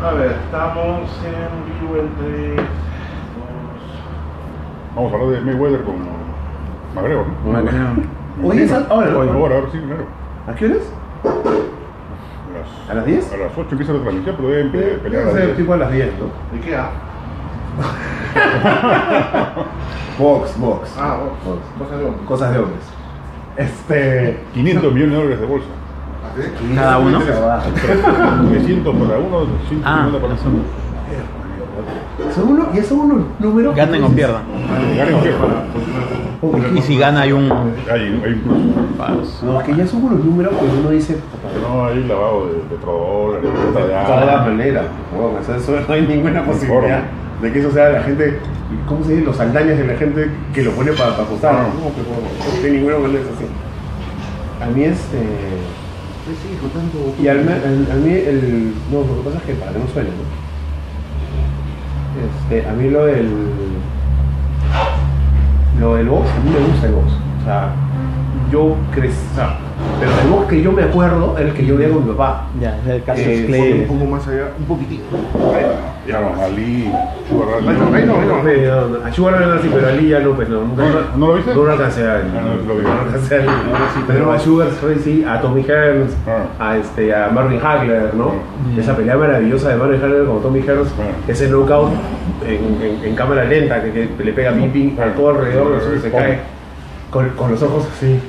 A ver, estamos en vivo en 3, 2... Vamos a hablar de Mayweather con McGregor, ¿no? Hoy es ahora, Ahora sí, claro. ¿A qué horas? ¿A las 10? A las 8 empieza la transmisión, pero deben pelear a las 10. Tipo a las 10, ¿no? ¿De qué? Box. Ah, vos. Cosa de hombre. Cosas de hombres. 500 millones de dólares de bolsa. ¿Ah, Cada uno. 300 para uno, 150 para otro. Ya son unos números. Ganen o pierdan. Ganen o pierdan. Y si gana hay un Hay un plus. No, es que ya son unos números que uno dice. No hay lavado de petrodólares, de De todas maneras. Bueno, eso no hay ninguna posibilidad de que eso sea la gente. ¿Cómo se dice? Los saldañas de la gente que lo pone para apostar. No, de ninguna manera es así. A mí y a mí no, lo que pasa es que para que no suene, ¿no? A mí lo del box, a mí me gusta el box. O sea, yo crecí, pero el box que yo me acuerdo era el que yo veía con mi papá. Ya, es el caso fue Clay. Un poco más allá, un poquitito. Ya no, Ali, Sugar Ahí no. A Sugar era así, pero Ali ya no, pues no. ¿No lo viste? No lo alcancé a ver. no lo vi. No alcancé a ver. Pero a Sugar sí, a Tommy Hearns, a Marvin Hagler, ¿no? Esa pelea maravillosa de Marvin Hagler con Tommy Hearns, ese knockout en cámara lenta, que le pega ping a todo alrededor, se cae con los ojos así,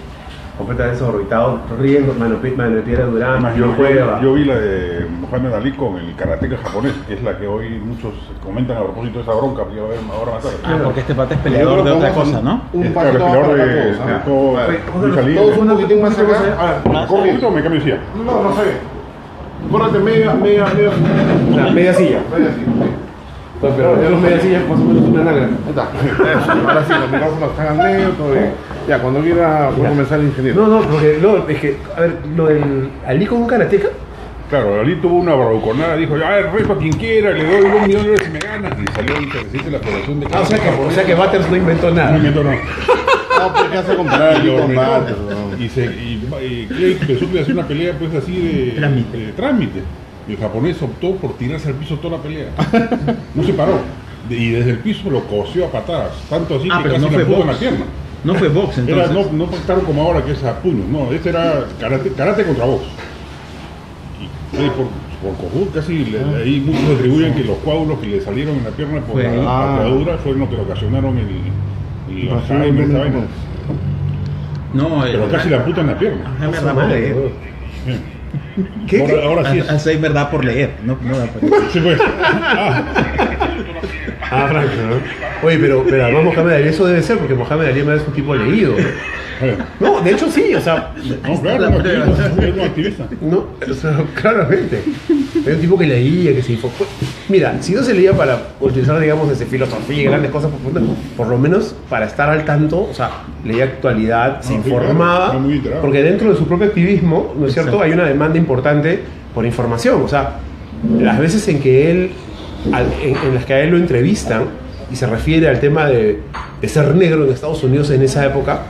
completamente desorbitados, riendo, mano de piedra Durán, Yo vi la de Muhammad Ali con el karateka japonés, que es la que hoy muchos comentan a propósito de esa bronca que iba a haber ahora más tarde. Ah, porque este pata es peleador de otra cosa, ¿no? Un Es pasito peleador abajo de para todos. todo lucha libre. Todos un poquitín más acá. A ver, ¿Un poquito me cambio de silla? no sé. Pórtate media media silla. Pero ya los media sillas más o menos una nagra. Ahí está. Eso, ahora sí, los micrófonos están al medio, todo bien. Ya, cuando quiera puede comenzar el ingeniero. No, porque es que, a ver, lo del Ali con un karateca. Claro, Ali tuvo una bravuconada, dijo, reto a quien quiera, le doy $1 millón si me gana. Y salió el presidente de la Federación de O sea que Batters no inventó nada. No inventó nada. No, porque hace comparar aquí con Bates. Y Clay empezó a hacer una pelea pues así de trámite. El japonés optó por tirarse al piso toda la pelea. No se paró. Y desde el piso lo cosió a patadas. Tanto así que pero casi no le fue puso en la box. pierna. No fue box entonces. No pactaron como ahora que es a puños. No, este era karate contra box. Y por cojudo casi ahí muchos atribuyen que los coágulos que le salieron en la pierna por la pateadura fueron los que le ocasionaron el Alzheimer, esta vaina. No, Pero casi la puta en la pierna. ¿Qué? Ahora sí es. Alzheimer da por leer, no da por leer. Sí, pues. Franco, ¿no? Oye, pero además Mohamed Ali eso debe ser porque Mohamed Ali es un tipo leído. No, de hecho sí, o sea. No, claro, es un activista. No, o sea, claramente. Era un tipo que leía, que se enfocó. Mira, si no se leía para utilizar, digamos, filosofía y grandes cosas profundas, por lo menos para estar al tanto, o sea, leía actualidad, se informaba, claro, muy enterado. porque dentro de su propio activismo, ¿no es cierto?, hay una demanda importante por información. O sea, las veces en que él, en las que a él lo entrevistan y se refiere al tema de ser negro en Estados Unidos en esa época,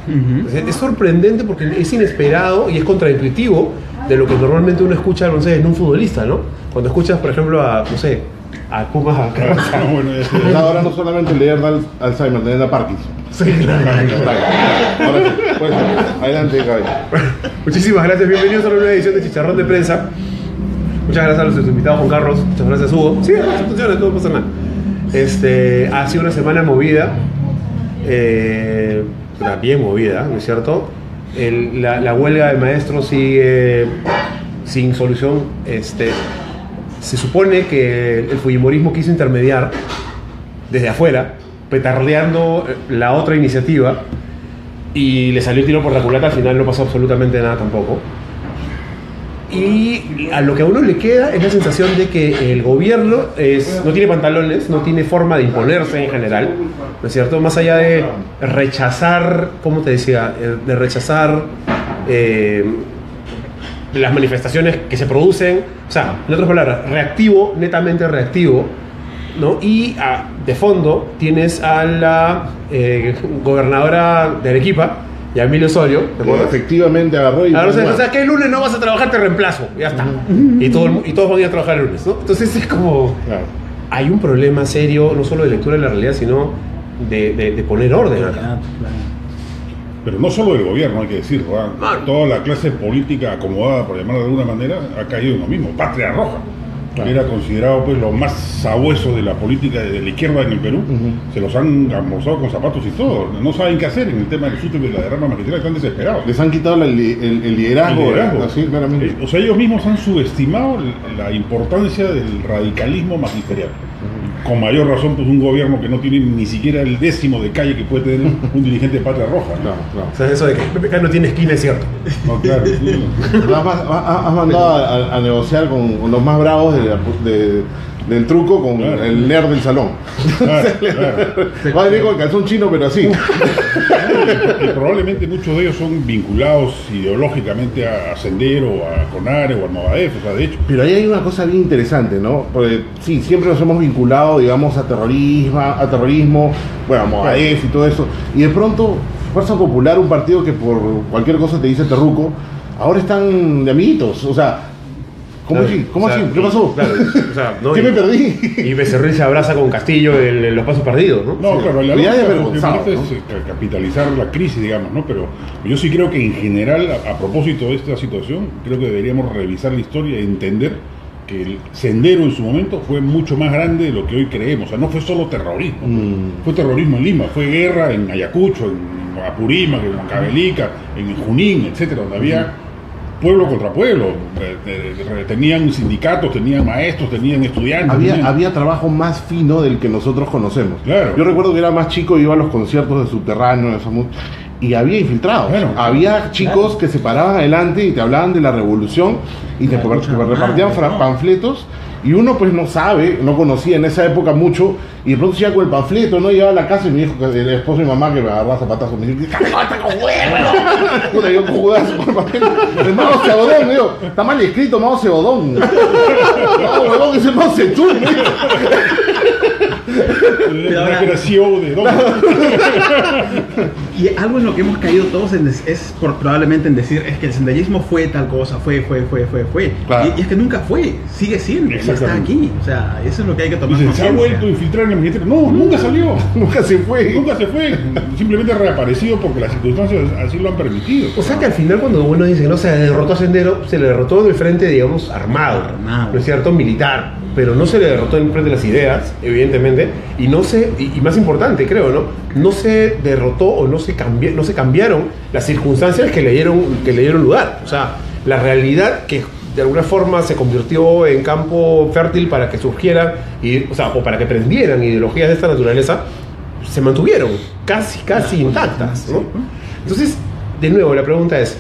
es sorprendente porque es inesperado y es contraintuitivo de lo que normalmente uno escucha, no sé, en un futbolista, ¿no? Cuando escuchas, por ejemplo, a, no sé, a Pumas, a Carranza. No, bueno, ya sé. Ahora no solamente leer da Alzheimer, leer da Parkinson. Sí, claro. Ahora sí, pues, adelante, cabello. Muchísimas gracias, bienvenidos a una nueva edición de Chicharrón de Prensa. Muchas gracias a los invitados, Juan Carlos, muchas gracias, Hugo. Sí, las funciones, todo pasa nada. Ha sido una semana movida, bien movida, ¿no es cierto? La huelga de maestros sigue sin solución. Se supone que el fujimorismo quiso intermediar desde afuera, petardeando la otra iniciativa, y le salió el tiro por la culata. Al final no pasó absolutamente nada tampoco. Y a lo que a uno le queda es la sensación de que el gobierno no tiene pantalones, no tiene forma de imponerse en general, ¿no es cierto? Más allá de rechazar, ¿cómo te decía? De rechazar las manifestaciones que se producen, o sea, en otras palabras, reactivo, netamente reactivo, ¿no? Y de fondo tienes a la gobernadora de Arequipa, y a Emilio Osorio, ¿te acuerdas? Efectivamente agarró y... Ahora, o sea, que el lunes no vas a trabajar, te reemplazo, ya está. Y todos van a ir a trabajar el lunes, ¿no? Entonces es como... Claro. Hay un problema serio, no solo de lectura de la realidad, sino de poner orden acá. Claro. Pero no solo del gobierno, hay que decir, ¿verdad? Claro. Toda la clase política acomodada, por llamarlo de alguna manera, ha caído en lo mismo. Patria Roja, Claro. que era considerado pues lo más sabueso de la política de la izquierda en el Perú, se los han almorzado con zapatos y todo. No saben qué hacer en el tema del susto de la derrama magistral, están desesperados. Les han quitado el liderazgo, El liderazgo. así claramente. O sea, ellos mismos han subestimado la importancia del radicalismo magisterial. Con mayor razón, pues un gobierno que no tiene ni siquiera el décimo de calle que puede tener un dirigente de Patria Roja, ¿no? Claro, claro. O sea, eso de que PPK no tiene esquina es cierto. No, claro, sí. Has mandado a negociar con los más bravos del truco con Claro. el nerd del salón. Claro, claro. Va a venir con el calzón chino, pero así. Y probablemente muchos de ellos son vinculados ideológicamente a Sendero, a CONARE o a Movadef, o sea, de hecho. Pero ahí hay una cosa bien interesante, ¿no? Porque sí, siempre nos hemos vinculado, digamos, a terrorismo, bueno, a Movadef y todo eso. Y de pronto, Fuerza Popular, un partido que por cualquier cosa te dice terruco, ahora están de amiguitos, o sea... ¿Cómo así? ¿Cómo así? ¿Qué pasó? Claro, o sea, ¿no? ¿Qué me perdí? Y Becerril se abraza con Castillo en los pasos perdidos, ¿no? No, claro, la Ya lógica desvergonzado, lo que es capitalizar la crisis, digamos, ¿no? Pero yo sí creo que en general, a propósito de esta situación, creo que deberíamos revisar la historia y entender que el Sendero en su momento fue mucho más grande de lo que hoy creemos. O sea, no fue solo terrorismo, fue terrorismo en Lima, fue guerra en Ayacucho, en Apurímac, en Huancavelica, en Junín, etcétera, donde había pueblo contra pueblo. Tenían sindicatos, tenían maestros, tenían estudiantes. Había trabajo más fino del que nosotros conocemos. Claro. Yo recuerdo que era más chico, iba a los conciertos de Subterráneo, y había infiltrados. Claro. Había chicos que se paraban adelante y te hablaban de la revolución y te repartían panfletos. Y uno pues no sabe, no conocía en esa época mucho, y de pronto se iba con el panfleto, ¿no? Llegaba a la casa y me dijo que el esposo de mi mamá que me agarraba zapatazos, me dijo, ¡cállate con huevo! Puta, yo con judazo con el papel. El Mao Zedong, me dijo, está mal escrito Mao Zedong. No, huevón, ese Mao Zedong, me dijo. Pero ahora- Era CEO de Don. Y algo en lo que hemos caído todos es probablemente en decir es que el senderismo fue tal cosa, fue. Claro. Y es que nunca fue, sigue siendo, y está Exactamente. aquí. O sea, eso es lo que hay que tomar Dicen, se ha conciencia. vuelto a infiltrar en el ministerio. No, nunca salió. Nunca se fue. Nunca se fue. Simplemente reaparecido porque las circunstancias así lo han permitido. O sea que al final cuando uno dice que no se derrotó a Sendero, se le derrotó en el frente, digamos, armado, Armado. ¿no es cierto? Militar, pero no se le derrotó en el frente de las ideas, evidentemente, y no se, y más importante creo, ¿no? No se derrotó o no se cambiaron las circunstancias que le dieron lugar. O sea, la realidad que de alguna forma se convirtió en campo fértil para que surgieran, o para que prendieran ideologías de esta naturaleza, se mantuvieron casi intactas, ¿no? Entonces, de nuevo, la pregunta es,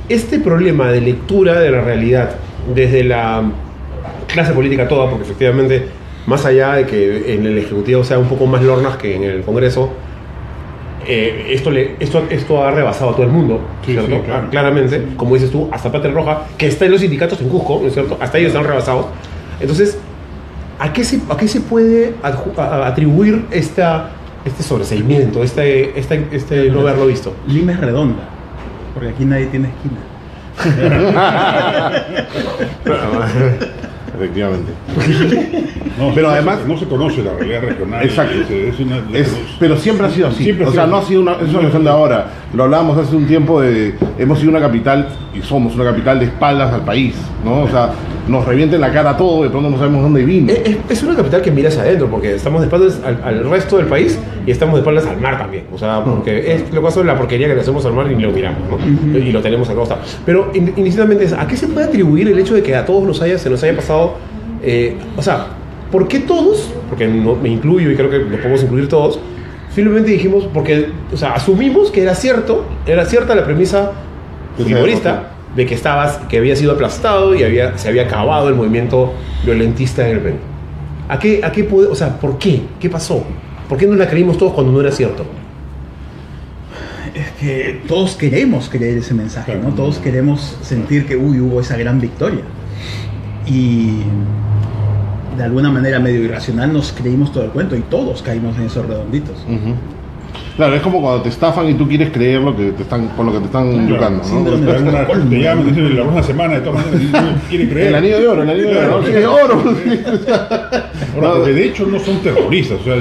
este problema de lectura de la realidad desde la clase política toda, porque efectivamente, más allá de que en el Ejecutivo sea un poco más lornas que en el Congreso, esto ha rebasado a todo el mundo, Sí, ¿cierto? sí, claro. Claramente, como dices tú, hasta Patria Roja, que está en los sindicatos en Cusco, ¿no es cierto? Hasta ellos están rebasados. Entonces, ¿a qué se puede atribuir este sobreseimiento, este no haberlo visto? Lima es redonda, porque aquí nadie tiene esquina. Efectivamente. No, Pero no además- no se conoce la realidad regional. Exacto. Es Pero siempre ha sido así. Siempre ha O sea, sido no ha así. sido eso no es una cuestión de ahora. Lo hablábamos hace un tiempo hemos sido una capital y somos una capital de espaldas al país, ¿no? O sea, nos revienta en la cara todo, de pronto no sabemos dónde vino. Es una capital que mira hacia adentro, porque estamos de espaldas al resto del país y estamos de espaldas al mar también. O sea, porque es lo que pasa es la porquería que le hacemos al mar y lo miramos, ¿no? Y lo tenemos a costa. Pero inicialmente, ¿a qué se puede atribuir el hecho de que a todos se nos haya pasado? O sea, ¿por qué todos? Porque me incluyo y creo que nos podemos incluir todos. Simplemente dijimos, porque, o sea, asumimos que era cierta la premisa fujimorista de que había sido aplastado y se había acabado el movimiento violentista en el Perú. ¿A qué puede, o sea, por qué? ¿Qué pasó? ¿Por qué no la creímos todos cuando no era cierto? Es que todos queremos creer ese mensaje, Claro. ¿no? Todos queremos sentir que hubo esa gran victoria. Y de alguna manera medio irracional nos creímos todo el cuento y todos caímos en esos redonditos. Ujú. Claro, es como cuando te estafan y tú quieres creer con lo que te están educando, ¿no? Te llaman, te dicen la próxima semana, de todas maneras, y tú quieres creer. El anillo de oro, ¿no? Sí, de oro. Ahora, porque de hecho no son terroristas, o sea,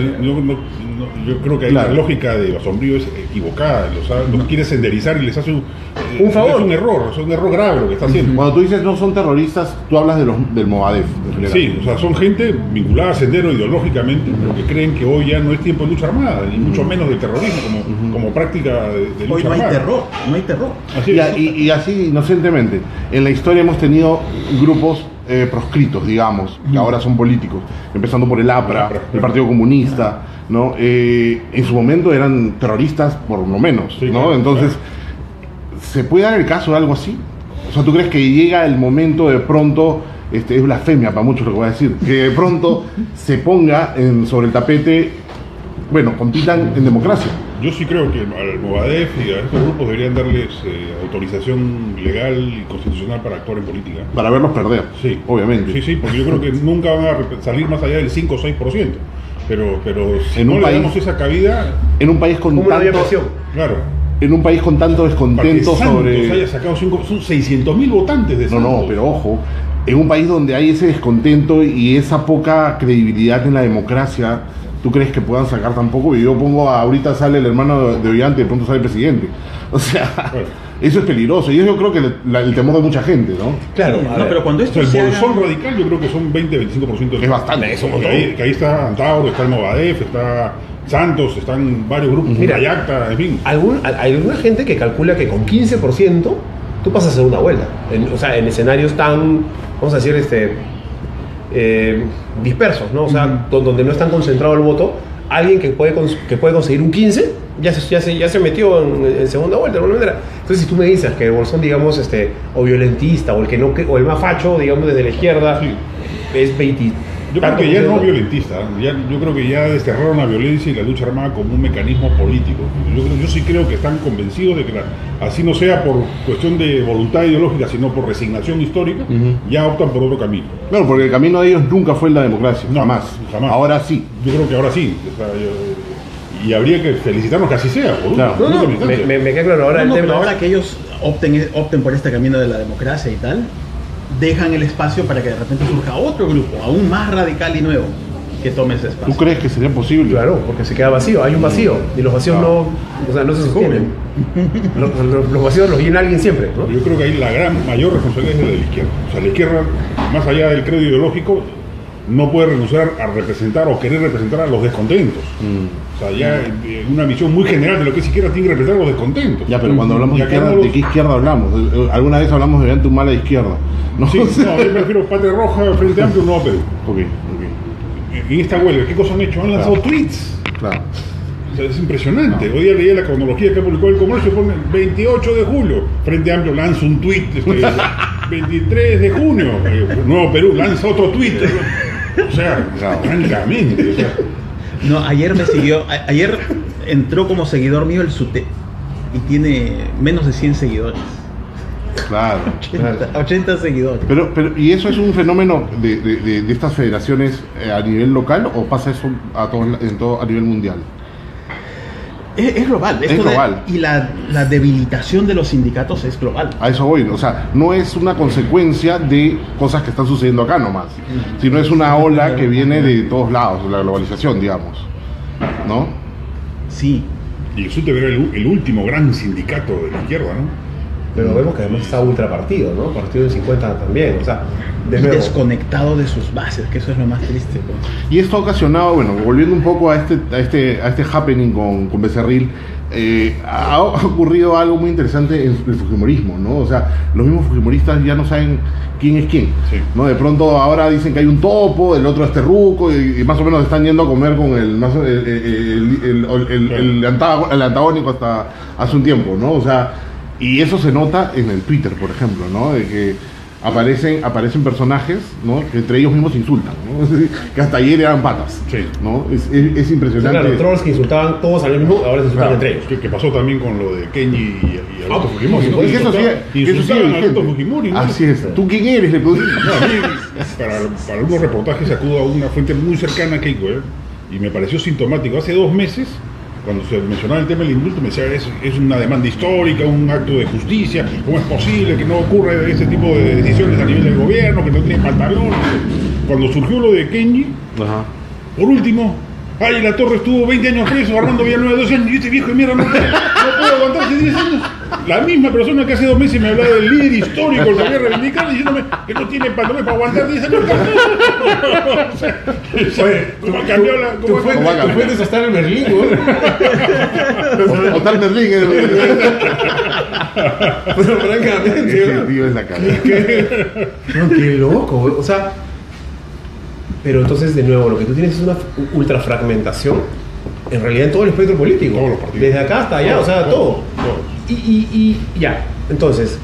yo creo que ahí la lógica de los sombríos es equivocada, los quiere senderizar y les hace un favor. Es un error grave lo que está haciendo. Cuando tú dices no son terroristas, tú hablas del Movadef. Sí, o sea, son gente vinculada a Sendero ideológicamente, pero que creen que hoy ya no es tiempo de lucha armada, ni mucho menos de terrorismo como práctica de lucha hoy no armada. No hay terror. Así y así, inocentemente, en la historia hemos tenido grupos proscritos, digamos, que ahora son políticos, empezando por el APRA, el Partido Comunista, ¿no? En su momento eran terroristas por lo menos, sí, ¿no? claro, Entonces, ¿se puede dar el caso de algo así? O sea, ¿tú crees que llega el momento de pronto, es blasfemia para muchos lo que voy a decir, que de pronto se ponga sobre el tapete, bueno, compitan en democracia? Yo sí creo que al Movadef y a estos grupos deberían darles autorización legal y constitucional para actuar en política. Para verlos perder, sí, obviamente. Sí, porque yo creo que nunca van a salir más allá del 5 o 6%. Pero si no le damos esa cabida... En un país con tanto... Claro. En un país con tanto descontento sobre... haya sacado son 600.000 votantes de Santos. No, pero ojo, en un país donde hay ese descontento y esa poca credibilidad en la democracia, ¿tú crees que puedan sacar tampoco? Y yo pongo, ahorita sale el hermano de Ollanta y de pronto sale el presidente. O sea, bueno, eso es peligroso. Y eso yo creo que el temor de mucha gente, ¿no? Claro, sí, pero cuando esto el bolsón radical yo creo que son 20-25%. Es bastante. Eso, que ahí está Antauro, está el Movadef, está Santos, están varios grupos, Ayacta, en fin. Hay alguna gente que calcula que con 15% tú pasas a segunda vuelta. O sea, en escenarios tan, vamos a decir, dispersos, ¿no? O sea, donde no es tan concentrado el voto, alguien que puede conseguir un 15 ya se metió en segunda vuelta de alguna manera. Entonces, si tú me dices que el Bolsón, digamos, o violentista, o el más facho, digamos, desde la izquierda, sí, es 20. Yo creo que ya no violentista, yo creo que ya desterraron la violencia y la lucha armada como un mecanismo político. Yo sí creo que están convencidos de que así no sea por cuestión de voluntad ideológica, sino por resignación histórica, ya optan por otro camino. Claro, porque el camino de ellos nunca fue la democracia, no, jamás. Ahora sí. Yo creo que ahora sí. O sea, y habría que felicitarnos que así sea. Claro. Me queda claro ahora el tema. Pero ahora que ellos opten por este camino de la democracia y tal, dejan el espacio para que de repente surja otro grupo, aún más radical y nuevo, que tome ese espacio. ¿Tú crees que sería posible? Claro, porque se queda vacío, hay un vacío, y los vacíos no se sostienen. Los vacíos los llena alguien siempre, ¿no? Yo creo que ahí la mayor responsabilidad es de la izquierda. O sea, la izquierda, más allá del credo ideológico, no puede renunciar a representar o querer representar a los descontentos. O sea, ya una visión muy general de lo que es izquierda tiene que representar a los descontentos. Ya, pero cuando hablamos de izquierda, ¿de qué izquierda hablamos? ¿Alguna vez hablamos de tu mala izquierda? No, sí, no, yo prefiero Patria Roja, Frente Amplio, Nuevo Perú. Ok. En esta huelga, ¿qué cosas han hecho? Han lanzado tweets. Claro. O sea, es impresionante. Hoy día leía la cronología que publicó el Comercio, pone 28 de julio, Frente Amplio lanza un tweet, 23 de junio, Nuevo Perú lanza otro tweet. O sea, francamente. O sea. No, ayer entró como seguidor mío el SUTEP y tiene menos de 100 seguidores. Claro. 80 seguidores. Pero, ¿y eso es un fenómeno de estas federaciones a nivel local o pasa eso a nivel mundial? Es global. Es global. Y la debilitación de los sindicatos es global. A eso voy. O sea, no es una consecuencia de cosas que están sucediendo acá nomás, sino es una ola que viene de todos lados, la globalización, digamos. ¿No? Sí. Y el SUTEP era el último gran sindicato de la izquierda, ¿no? Pero vemos que además está ultrapartido, ¿no? Partido del 50 también, o sea, desconectado de sus bases, que eso es lo más triste. Pues. Y esto ha ocasionado, bueno, volviendo un poco a este happening con Becerril, ha ocurrido algo muy interesante en el fujimorismo, ¿no? O sea, los mismos fujimoristas ya no saben quién es quién, sí, ¿no? De pronto ahora dicen que hay un topo, el otro es terruco, y más o menos están yendo a comer con el antagónico hasta hace un tiempo, ¿no? O sea, y eso se nota en el Twitter, por ejemplo, ¿no? De que aparecen personajes, ¿no? Que entre ellos mismos se insultan, ¿no? Que hasta ayer eran patas, sí, ¿no? Es impresionante. Claro, los trolls que insultaban todos al mismo, ahora se insultan entre ellos. Que pasó también con lo de Kenji y Alberto Fujimori. ¿No? Y eso insultaban a Alberto Fujimori, ¿no? Así es. ¿Tú quién eres? Le puse. Para algunos reportajes acudo a una fuente muy cercana a Keiko, y me pareció sintomático. Hace 2 meses cuando se mencionaba el tema del indulto, me decía, es una demanda histórica, un acto de justicia, ¿cómo es posible que no ocurra ese tipo de decisiones a nivel del gobierno, que no tiene pantalones? Cuando surgió lo de Kenji, por último, ay, La Torre estuvo 20 años preso, Armando Villanueva 12 años, y este viejo de mierda no puede aguantarse 10 años. La misma persona que hace 2 meses me hablaba del líder histórico, el que había reivindicado, diciéndome que no tiene pantalones para aguantar 10 años. ¿Cómo ha cambiado la... Tu fuente es hasta el Merlín, ¿no? O tal Merlín. Pero francamente, ese tío es la cara. Qué loco, o sea... Pero entonces, de nuevo, lo que tú tienes es una ultrafragmentación, en realidad en todo el espectro político. Todos los partidos. Desde acá hasta allá, todo. Y ya, entonces,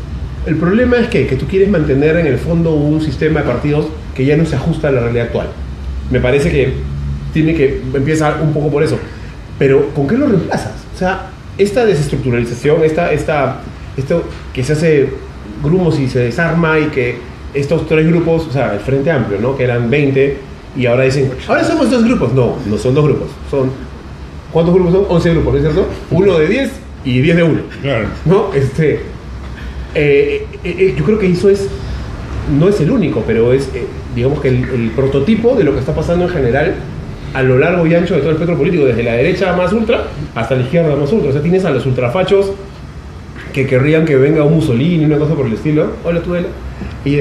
el problema es que tú quieres mantener en el fondo un sistema de partidos que ya no se ajusta a la realidad actual. Me parece que empieza un poco por eso. Pero, ¿con qué lo reemplazas? O sea, esta desestructuralización, esto que se hace grumos y se desarma y que estos 3 grupos, o sea, el Frente Amplio, ¿no? Que eran 20 y ahora dicen, ahora somos 2 grupos. No son 2 grupos. ¿Cuántos grupos son? 11 grupos, ¿no es cierto? 1 de 10 y 10 de 1. Claro. ¿No? Yo creo que eso no es el único, pero es, digamos que el prototipo de lo que está pasando en general a lo largo y ancho de todo el espectro político, desde la derecha más ultra hasta la izquierda más ultra. O sea, tienes a los ultrafachos que querrían que venga un Mussolini, una cosa por el estilo. Hola, Tudela. Y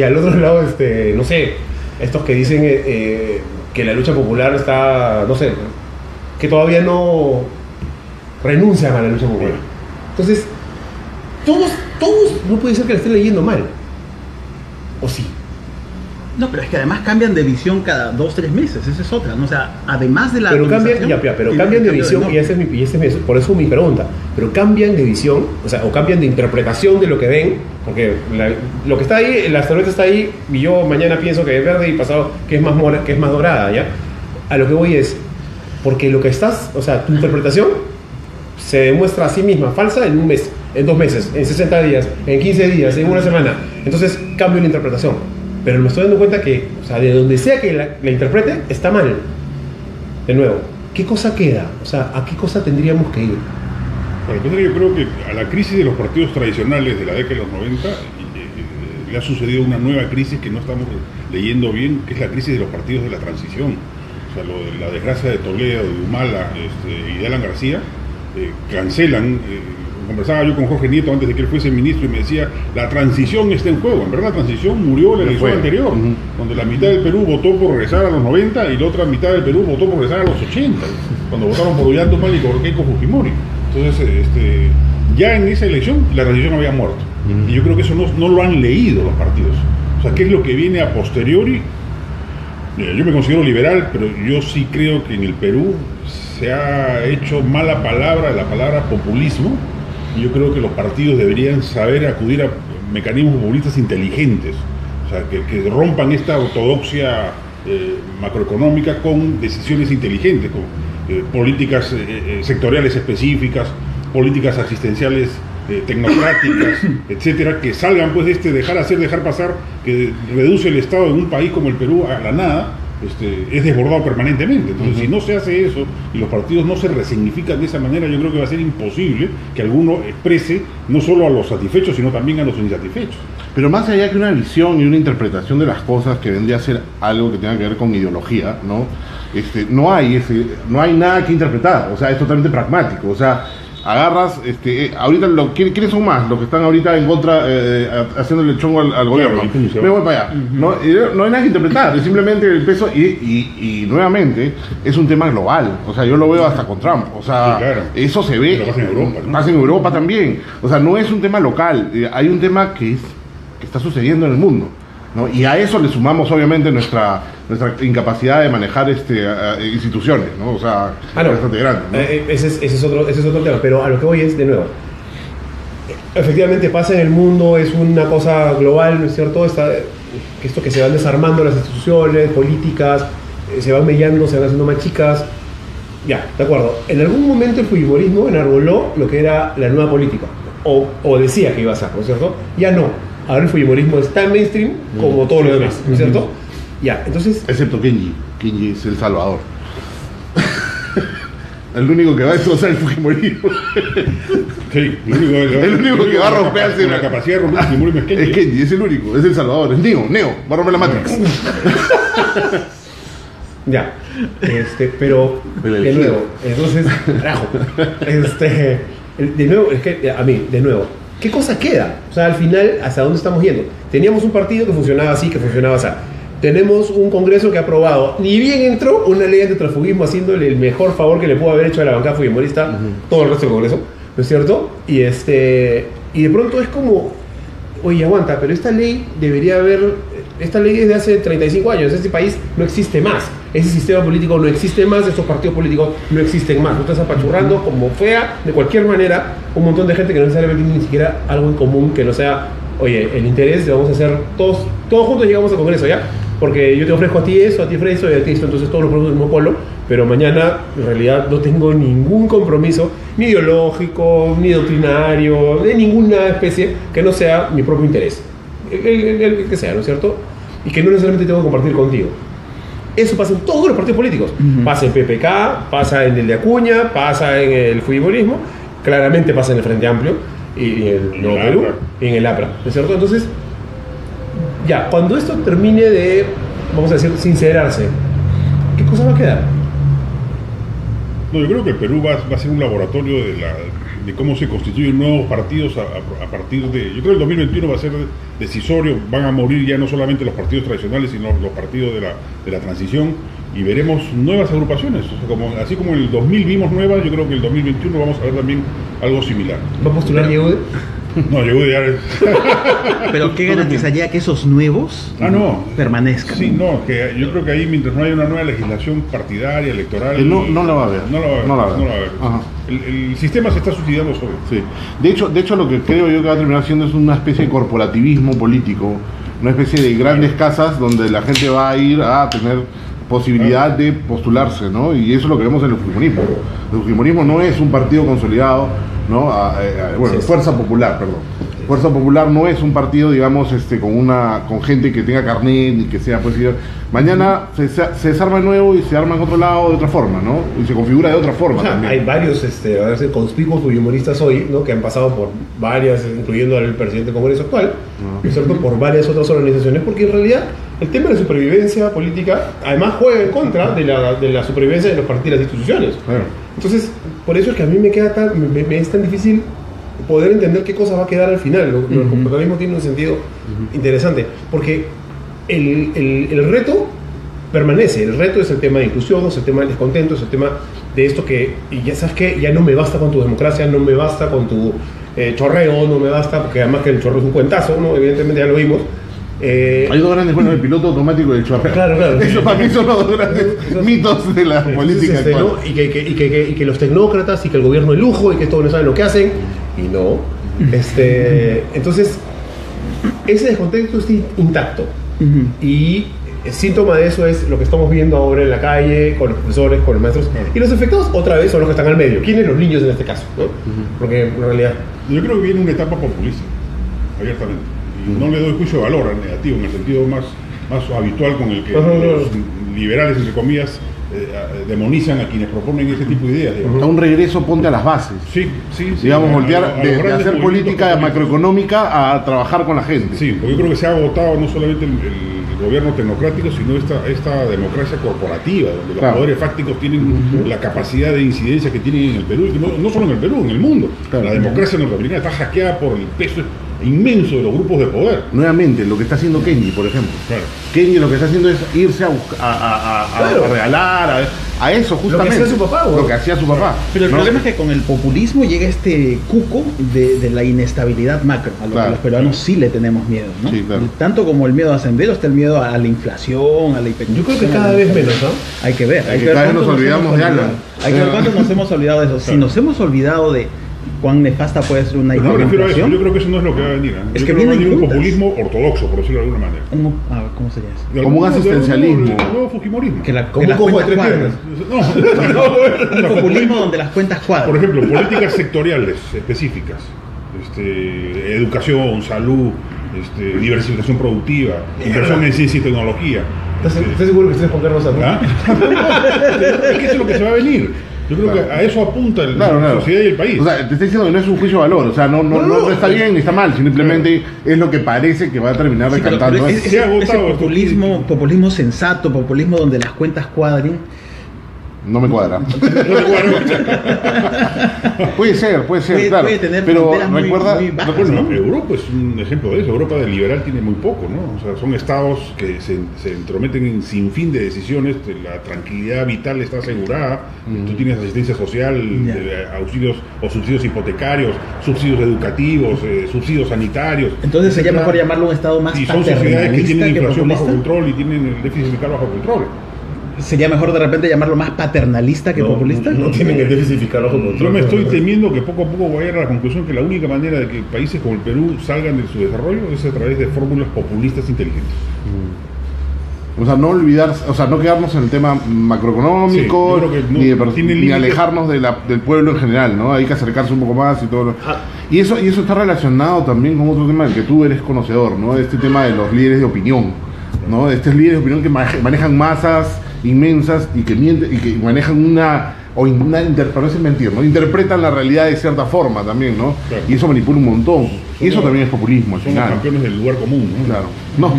al otro lado, no sé, estos que dicen que la lucha popular está, no sé, que todavía no renuncian a la lucha popular. Entonces, todos no puede ser que la estén leyendo mal. ¿O sí? No, pero es que además cambian de visión cada 2-3 meses, esa es otra, ¿no? O sea, además de la... Pero cambian de visión, y por eso mi pregunta, pero cambian de visión, o cambian de interpretación de lo que ven, porque lo que está ahí, la cerveza está ahí, y yo mañana pienso que es verde y pasado que es más dorada, ¿ya? A lo que voy es, porque lo que estás, o sea, tu interpretación se demuestra a sí misma falsa en un mes, en 2 meses, en 60 días, en 15 días, en una semana, entonces cambio la interpretación. Pero me estoy dando cuenta que, o sea, de donde sea que la interprete, está mal. De nuevo, ¿qué cosa queda? O sea, ¿a qué cosa tendríamos que ir? Bueno, yo creo que a la crisis de los partidos tradicionales de la década de los 90 le ha sucedido una nueva crisis que no estamos leyendo bien, que es la crisis de los partidos de la transición. O sea, lo de la desgracia de Toledo, de Humala y de Alan García, cancelan... Conversaba yo con Jorge Nieto antes de que él fuese ministro y me decía, la transición está en juego. En verdad la transición murió en la elección anterior, donde la mitad del Perú votó por regresar a los 90 y la otra mitad del Perú votó por regresar a los 80, cuando votaron por Ollanta Humala y por Keiko Fujimori. Entonces, ya en esa elección la transición había muerto. Y yo creo que eso no lo han leído los partidos. O sea, ¿qué es lo que viene a posteriori? Yo me considero liberal, pero yo sí creo que en el Perú se ha hecho mala palabra la palabra populismo. Yo creo que los partidos deberían saber acudir a mecanismos populistas inteligentes, o sea, que rompan esta ortodoxia macroeconómica con decisiones inteligentes, con políticas sectoriales específicas, políticas asistenciales tecnocráticas, etcétera, que salgan pues de dejar hacer, dejar pasar, que reduce el Estado en un país como el Perú a la nada. Es desbordado permanentemente. Entonces, si no se hace eso y los partidos no se resignifican de esa manera, yo creo que va a ser imposible que alguno exprese no solo a los satisfechos, sino también a los insatisfechos. Pero más allá que una visión y una interpretación de las cosas que vendría a ser algo que tenga que ver con ideología, ¿no? No hay nada que interpretar, o sea, es totalmente pragmático, o sea, agarras, ahorita ¿quiénes son más? Los que están ahorita en contra, haciéndole chongo al gobierno. Me voy para allá. No hay nada que interpretar, es simplemente el peso y nuevamente es un tema global. O sea, yo lo veo hasta con Trump. O sea, sí, claro. Eso se ve. Pero pasa en Europa, ¿no? Pasa en Europa también. O sea, no es un tema local, hay un tema que está sucediendo en el mundo, ¿no? Y a eso le sumamos obviamente nuestra incapacidad de manejar instituciones, ¿no? O sea, es bastante grande, ¿no? Ese es otro tema, pero a lo que voy es, de nuevo, efectivamente pasa en el mundo, es una cosa global, ¿no es cierto? Esto que se van desarmando las instituciones políticas, se van mellando, se van haciendo más chicas, ya, de acuerdo. En algún momento el fujimorismo enarboló lo que era la nueva política, o decía que iba a ser, ¿no es cierto? Ya no. Ahora el fujimorismo es tan mainstream como todo lo demás, ¿no es cierto? Ya, entonces... Excepto Kenji es el salvador. El único que va a destrozar el fujimorismo. Sí, el único que va a romper la capacidad de romper el fujimorismo es Kenji. Es Kenji, es el único, es el Salvador, es Neo, va a romper la Matrix. Ya, pero de nuevo, entonces, carajo, de nuevo, es que a mí, de nuevo, ¿qué cosa queda? O sea, al final, ¿hasta dónde estamos yendo? Teníamos un partido que funcionaba así, que funcionaba así. Tenemos un Congreso que ha aprobado, ni bien entró, una ley antitransfugismo haciéndole el mejor favor que le pudo haber hecho a la bancada fujimorista, todo el resto del Congreso, ¿no es cierto? Y de pronto es como, oye, aguanta, pero esta ley debería haber, esta ley es de hace 35 años, este país no existe más, ese sistema político no existe más, estos partidos políticos no existen más, tú estás apachurrando como fea, de cualquier manera, un montón de gente que no necesariamente tiene ni siquiera algo en común que no sea, oye, el interés de vamos a hacer todos juntos llegamos al Congreso, ¿ya? Porque yo te ofrezco a ti eso, a ti eso y a ti esto, entonces todos nos ponemos en el mismo polo, pero mañana en realidad no tengo ningún compromiso, ni ideológico, ni doctrinario, de ninguna especie que no sea mi propio interés, el que sea, ¿no es cierto? Y que no necesariamente tengo que compartir contigo. Eso pasa en todos los partidos políticos, pasa en PPK, pasa en el de Acuña, pasa en el fujimorismo, claramente pasa en el Frente Amplio y en el Nuevo Perú y en el APRA, ¿no es cierto? Entonces, ya, cuando esto termine de, vamos a decir, sincerarse, ¿qué cosa va a quedar? No, yo creo que el Perú va a ser un laboratorio de cómo se constituyen nuevos partidos a partir de... Yo creo que el 2021 va a ser decisorio, van a morir ya no solamente los partidos tradicionales, sino los partidos de la transición, y veremos nuevas agrupaciones. O sea, así como en el 2000 vimos nuevas, yo creo que en el 2021 vamos a ver también algo similar. ¿Va a postular Yehude? No, yo ya... Pero ¿qué garantizaría que esos nuevos permanezcan? Sí, no, que yo creo que ahí mientras no haya una nueva legislación partidaria, electoral... No la va a haber. No la va a haber. Ajá. El sistema se está suicidando solo. Sí. De hecho, lo que creo yo que va a terminar siendo es una especie de corporativismo político, una especie de grandes casas donde la gente va a ir a tener posibilidad de postularse, ¿no? Y eso es lo que vemos en el fujimorismo. El fujimorismo no es un partido consolidado, ¿no? Fuerza Popular, perdón. Fuerza Popular no es un partido, digamos, con gente que tenga carnet y que sea, pues, mañana se desarma de nuevo y se arma en otro lado de otra forma, ¿no? Y se configura de otra forma. O sea, también. hay varios conspicuos fujimoristas hoy, ¿no? Que han pasado por varias, incluyendo al presidente del Congreso actual, ¿no es cierto? Por varias otras organizaciones, porque en realidad el tema de la supervivencia política además juega en contra de la supervivencia de los partidos y las instituciones. Claro. Entonces, por eso es que a mí me es tan difícil poder entender qué cosa va a quedar al final. El comportamiento tiene un sentido interesante, porque el reto permanece. El reto es el tema de inclusión, es el tema del descontento, es el tema de esto que, y ya sabes que ya no me basta con tu democracia, no me basta con tu chorreo, no me basta, porque además que el chorreo es un cuentazo, ¿no? Evidentemente ya lo vimos. Hay dos grandes, el piloto automático y el chorreo. Claro. Eso para mí son los dos grandes mitos de la política actual. ¿no? Y que los tecnócratas y que el gobierno es lujo y que todos no saben lo que hacen y no. Entonces, ese descontento está intacto. Y el síntoma de eso es lo que estamos viendo ahora en la calle, con los profesores, con los maestros. Y los afectados, otra vez, son los que están al medio. ¿Quiénes? Los niños en este caso, ¿no? Porque en realidad... Yo creo que viene una etapa populista, abiertamente. Y no le doy juicio de valor al negativo, en el sentido más habitual con el que los liberales, entre comillas, demonizan a quienes proponen ese tipo de ideas. A un regreso ponte a las bases. Sí. Digamos, voltear de hacer política macroeconómica a trabajar con la gente. Sí, porque yo creo que se ha agotado no solamente el gobierno tecnocrático, sino esta democracia corporativa, donde los poderes fácticos tienen la capacidad de incidencia que tienen en el Perú, y no solo en el Perú, en el mundo. La democracia norteamericana está hackeada por el peso inmenso de los grupos de poder. Nuevamente, lo que está haciendo Kenji, por ejemplo. Claro. Kenji lo que está haciendo es irse a regalar, a eso justamente. Lo que hacía su papá. Pero el problema es que con el populismo llega este cuco de la inestabilidad macro, a lo que los peruanos sí le tenemos miedo, ¿no? Sí, claro. Tanto como el miedo a ascender, está el miedo a la inflación, a la hiperinflación. Yo creo que cada vez menos, ¿no? Hay que ver. Cada vez nos olvidamos de algo. Hay que ver cuánto nos hemos olvidado de eso. Si nos hemos olvidado de cuán nefasta puede ser una hiperinflación. No, refiero a eso. Yo creo que eso no es lo que va a venir. Es yo que creo viene un populismo ortodoxo, por decirlo de alguna manera. ¿Cómo sería eso? Como un asistencialismo. Un nuevo fujimorismo. Como un cojo de tres piernas. El populismo donde las cuentas cuadran. Por ejemplo, políticas sectoriales específicas. Educación, salud, diversificación productiva, inversión en ciencia y tecnología. ¿Estás seguro que estás Juan Carlos Santos? Es que eso es lo que se va a venir. Yo creo Claro. que a eso apunta Claro. la sociedad y el país. O sea, te estoy diciendo que no es un juicio de valor, o sea, no está bien ni está mal, simplemente es lo que parece que va a terminar Sí, pero decantando. Se ha agotado ese esto. populismo sensato, populismo donde las cuentas cuadren. No me cuadra. Puede ser, claro. Puede tener pero fronteras muy recuerda, bajas, Bueno, ¿no? Europa es un ejemplo de eso. Europa de liberal tiene muy poco, ¿no? O sea, son estados que se entrometen en sinfín de decisiones, la tranquilidad vital está asegurada, tú tienes asistencia social, auxilios o subsidios hipotecarios, subsidios educativos, subsidios sanitarios. Entonces sería mejor llamarlo un estado más Y son sociedades que tienen paternalista que inflación bajo populista. control y tienen el déficit fiscal bajo control. Sería mejor de repente llamarlo más paternalista que populista. No tienen el déficit fiscal bajo control. Yo me estoy temiendo que poco a poco voy a llegar a la conclusión que la única manera de que países como el Perú salgan de su desarrollo es a través de fórmulas populistas inteligentes. o sea, no olvidar, o sea, no quedarnos en el tema macroeconómico, Sí, yo creo que no, ni, tiene ni límites. alejarnos del pueblo en general, ¿no? Hay que acercarse un poco más y todo. Y eso está relacionado también con otro tema del que tú eres conocedor, ¿no? Este tema de los líderes de opinión, ¿no? Estos líderes de opinión que manejan masas inmensas y que mienten y que manejan parece mentir, ¿no? Interpretan la realidad de cierta forma también, ¿no? Claro. Y eso manipula un montón. Y eso también es populismo al Son los final. campeones del lugar común, ¿no? Claro. No.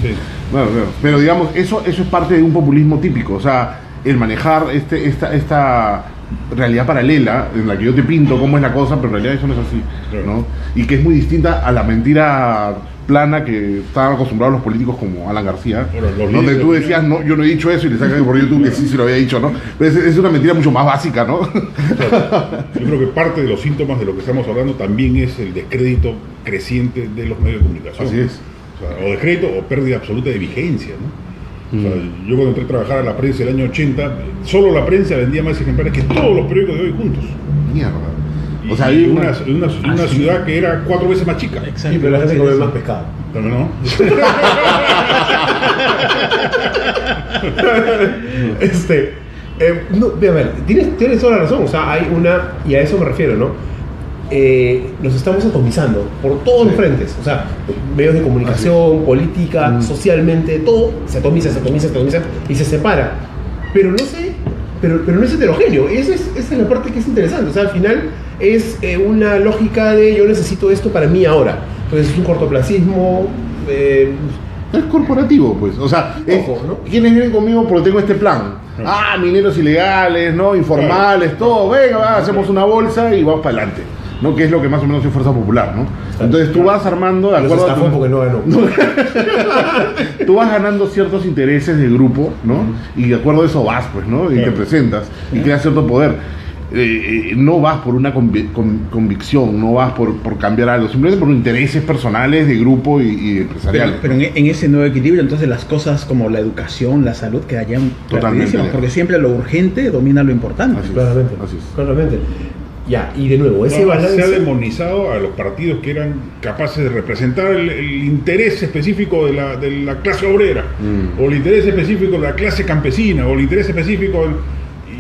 Sí. Claro. Pero digamos, eso es parte de un populismo típico, o sea, el manejar esta realidad paralela en la que yo te pinto cómo es la cosa, pero en realidad eso no es así, Claro. ¿no? Y que es muy distinta a la mentira plana que estaban acostumbrados los políticos como Alan García, Ahora, los donde líderes tú de decías, no, yo no he dicho eso y le sacan por YouTube que sí se lo había dicho, ¿no? Pero es una mentira mucho más básica, ¿no? Yo creo que parte de los síntomas de lo que estamos hablando también es el descrédito creciente de los medios de comunicación. Así es. O sea, o descrédito o pérdida absoluta de vigencia, ¿no? O sea, yo cuando entré a trabajar a la prensa el año 80, solo la prensa vendía más ejemplares que todos los periódicos de hoy juntos. Mierda. Y O sea, y hay una ciudad que era 4 veces más chica. Sí, pero la gente come más pescado. ¿También no? No, a ver, tienes toda la razón, o sea, hay una, y a eso me refiero, ¿no? Nos estamos atomizando por todos los frentes, o sea, medios de comunicación, política, socialmente, todo se atomiza y se separa. Pero no sé, pero no es heterogéneo, esa es la parte que es interesante, o sea, al final es una lógica de yo necesito esto para mí ahora, entonces es un cortoplacismo. Es corporativo, pues. O sea, Ojo, ¿no? ¿quiénes vienen conmigo porque tengo este plan? Mineros ilegales, ¿no? Informales, todo. Venga, hacemos una bolsa y vamos para adelante. ¿No? Que es lo que más o menos es Fuerza Popular, ¿no? Entonces tú vas armando de Los acuerdo a estafó porque no ganó. tú vas ganando ciertos intereses de grupo, ¿no? Y de acuerdo a eso vas, pues, ¿no? Y te presentas y creas cierto poder. No vas por una convicción, no vas por cambiar algo, simplemente por intereses personales de grupo y empresariales. Pero en ese nuevo equilibrio, entonces las cosas como la educación, la salud quedarían Totalmente. perdidísimas, porque siempre lo urgente domina lo importante. Así es. Claramente, Así es. claramente. Ya, y de nuevo, ese No, balance... se ha demonizado a los partidos que eran capaces de representar el interés específico de la clase obrera, o el interés específico de la clase campesina, o el interés específico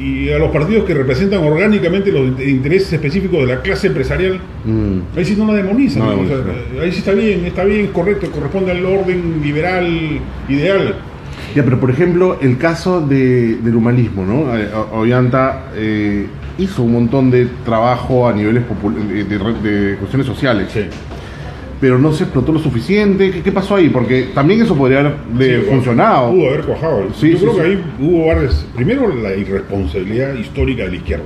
y a los partidos que representan orgánicamente los intereses específicos de la clase empresarial. Ahí sí no la demonizan, No, ¿no? O sea, ahí sí está bien, correcto, corresponde al orden liberal ideal. Ya, pero por ejemplo, el caso del humanismo, ¿no? Ollanta hizo un montón de trabajo a niveles de cuestiones sociales. Sí. Pero no se explotó lo suficiente. ¿Qué pasó ahí? Porque también eso podría haber funcionado. Pudo haber cuajado. Sí, Yo sí, creo sí. que ahí hubo varias. Primero, la irresponsabilidad histórica de la izquierda.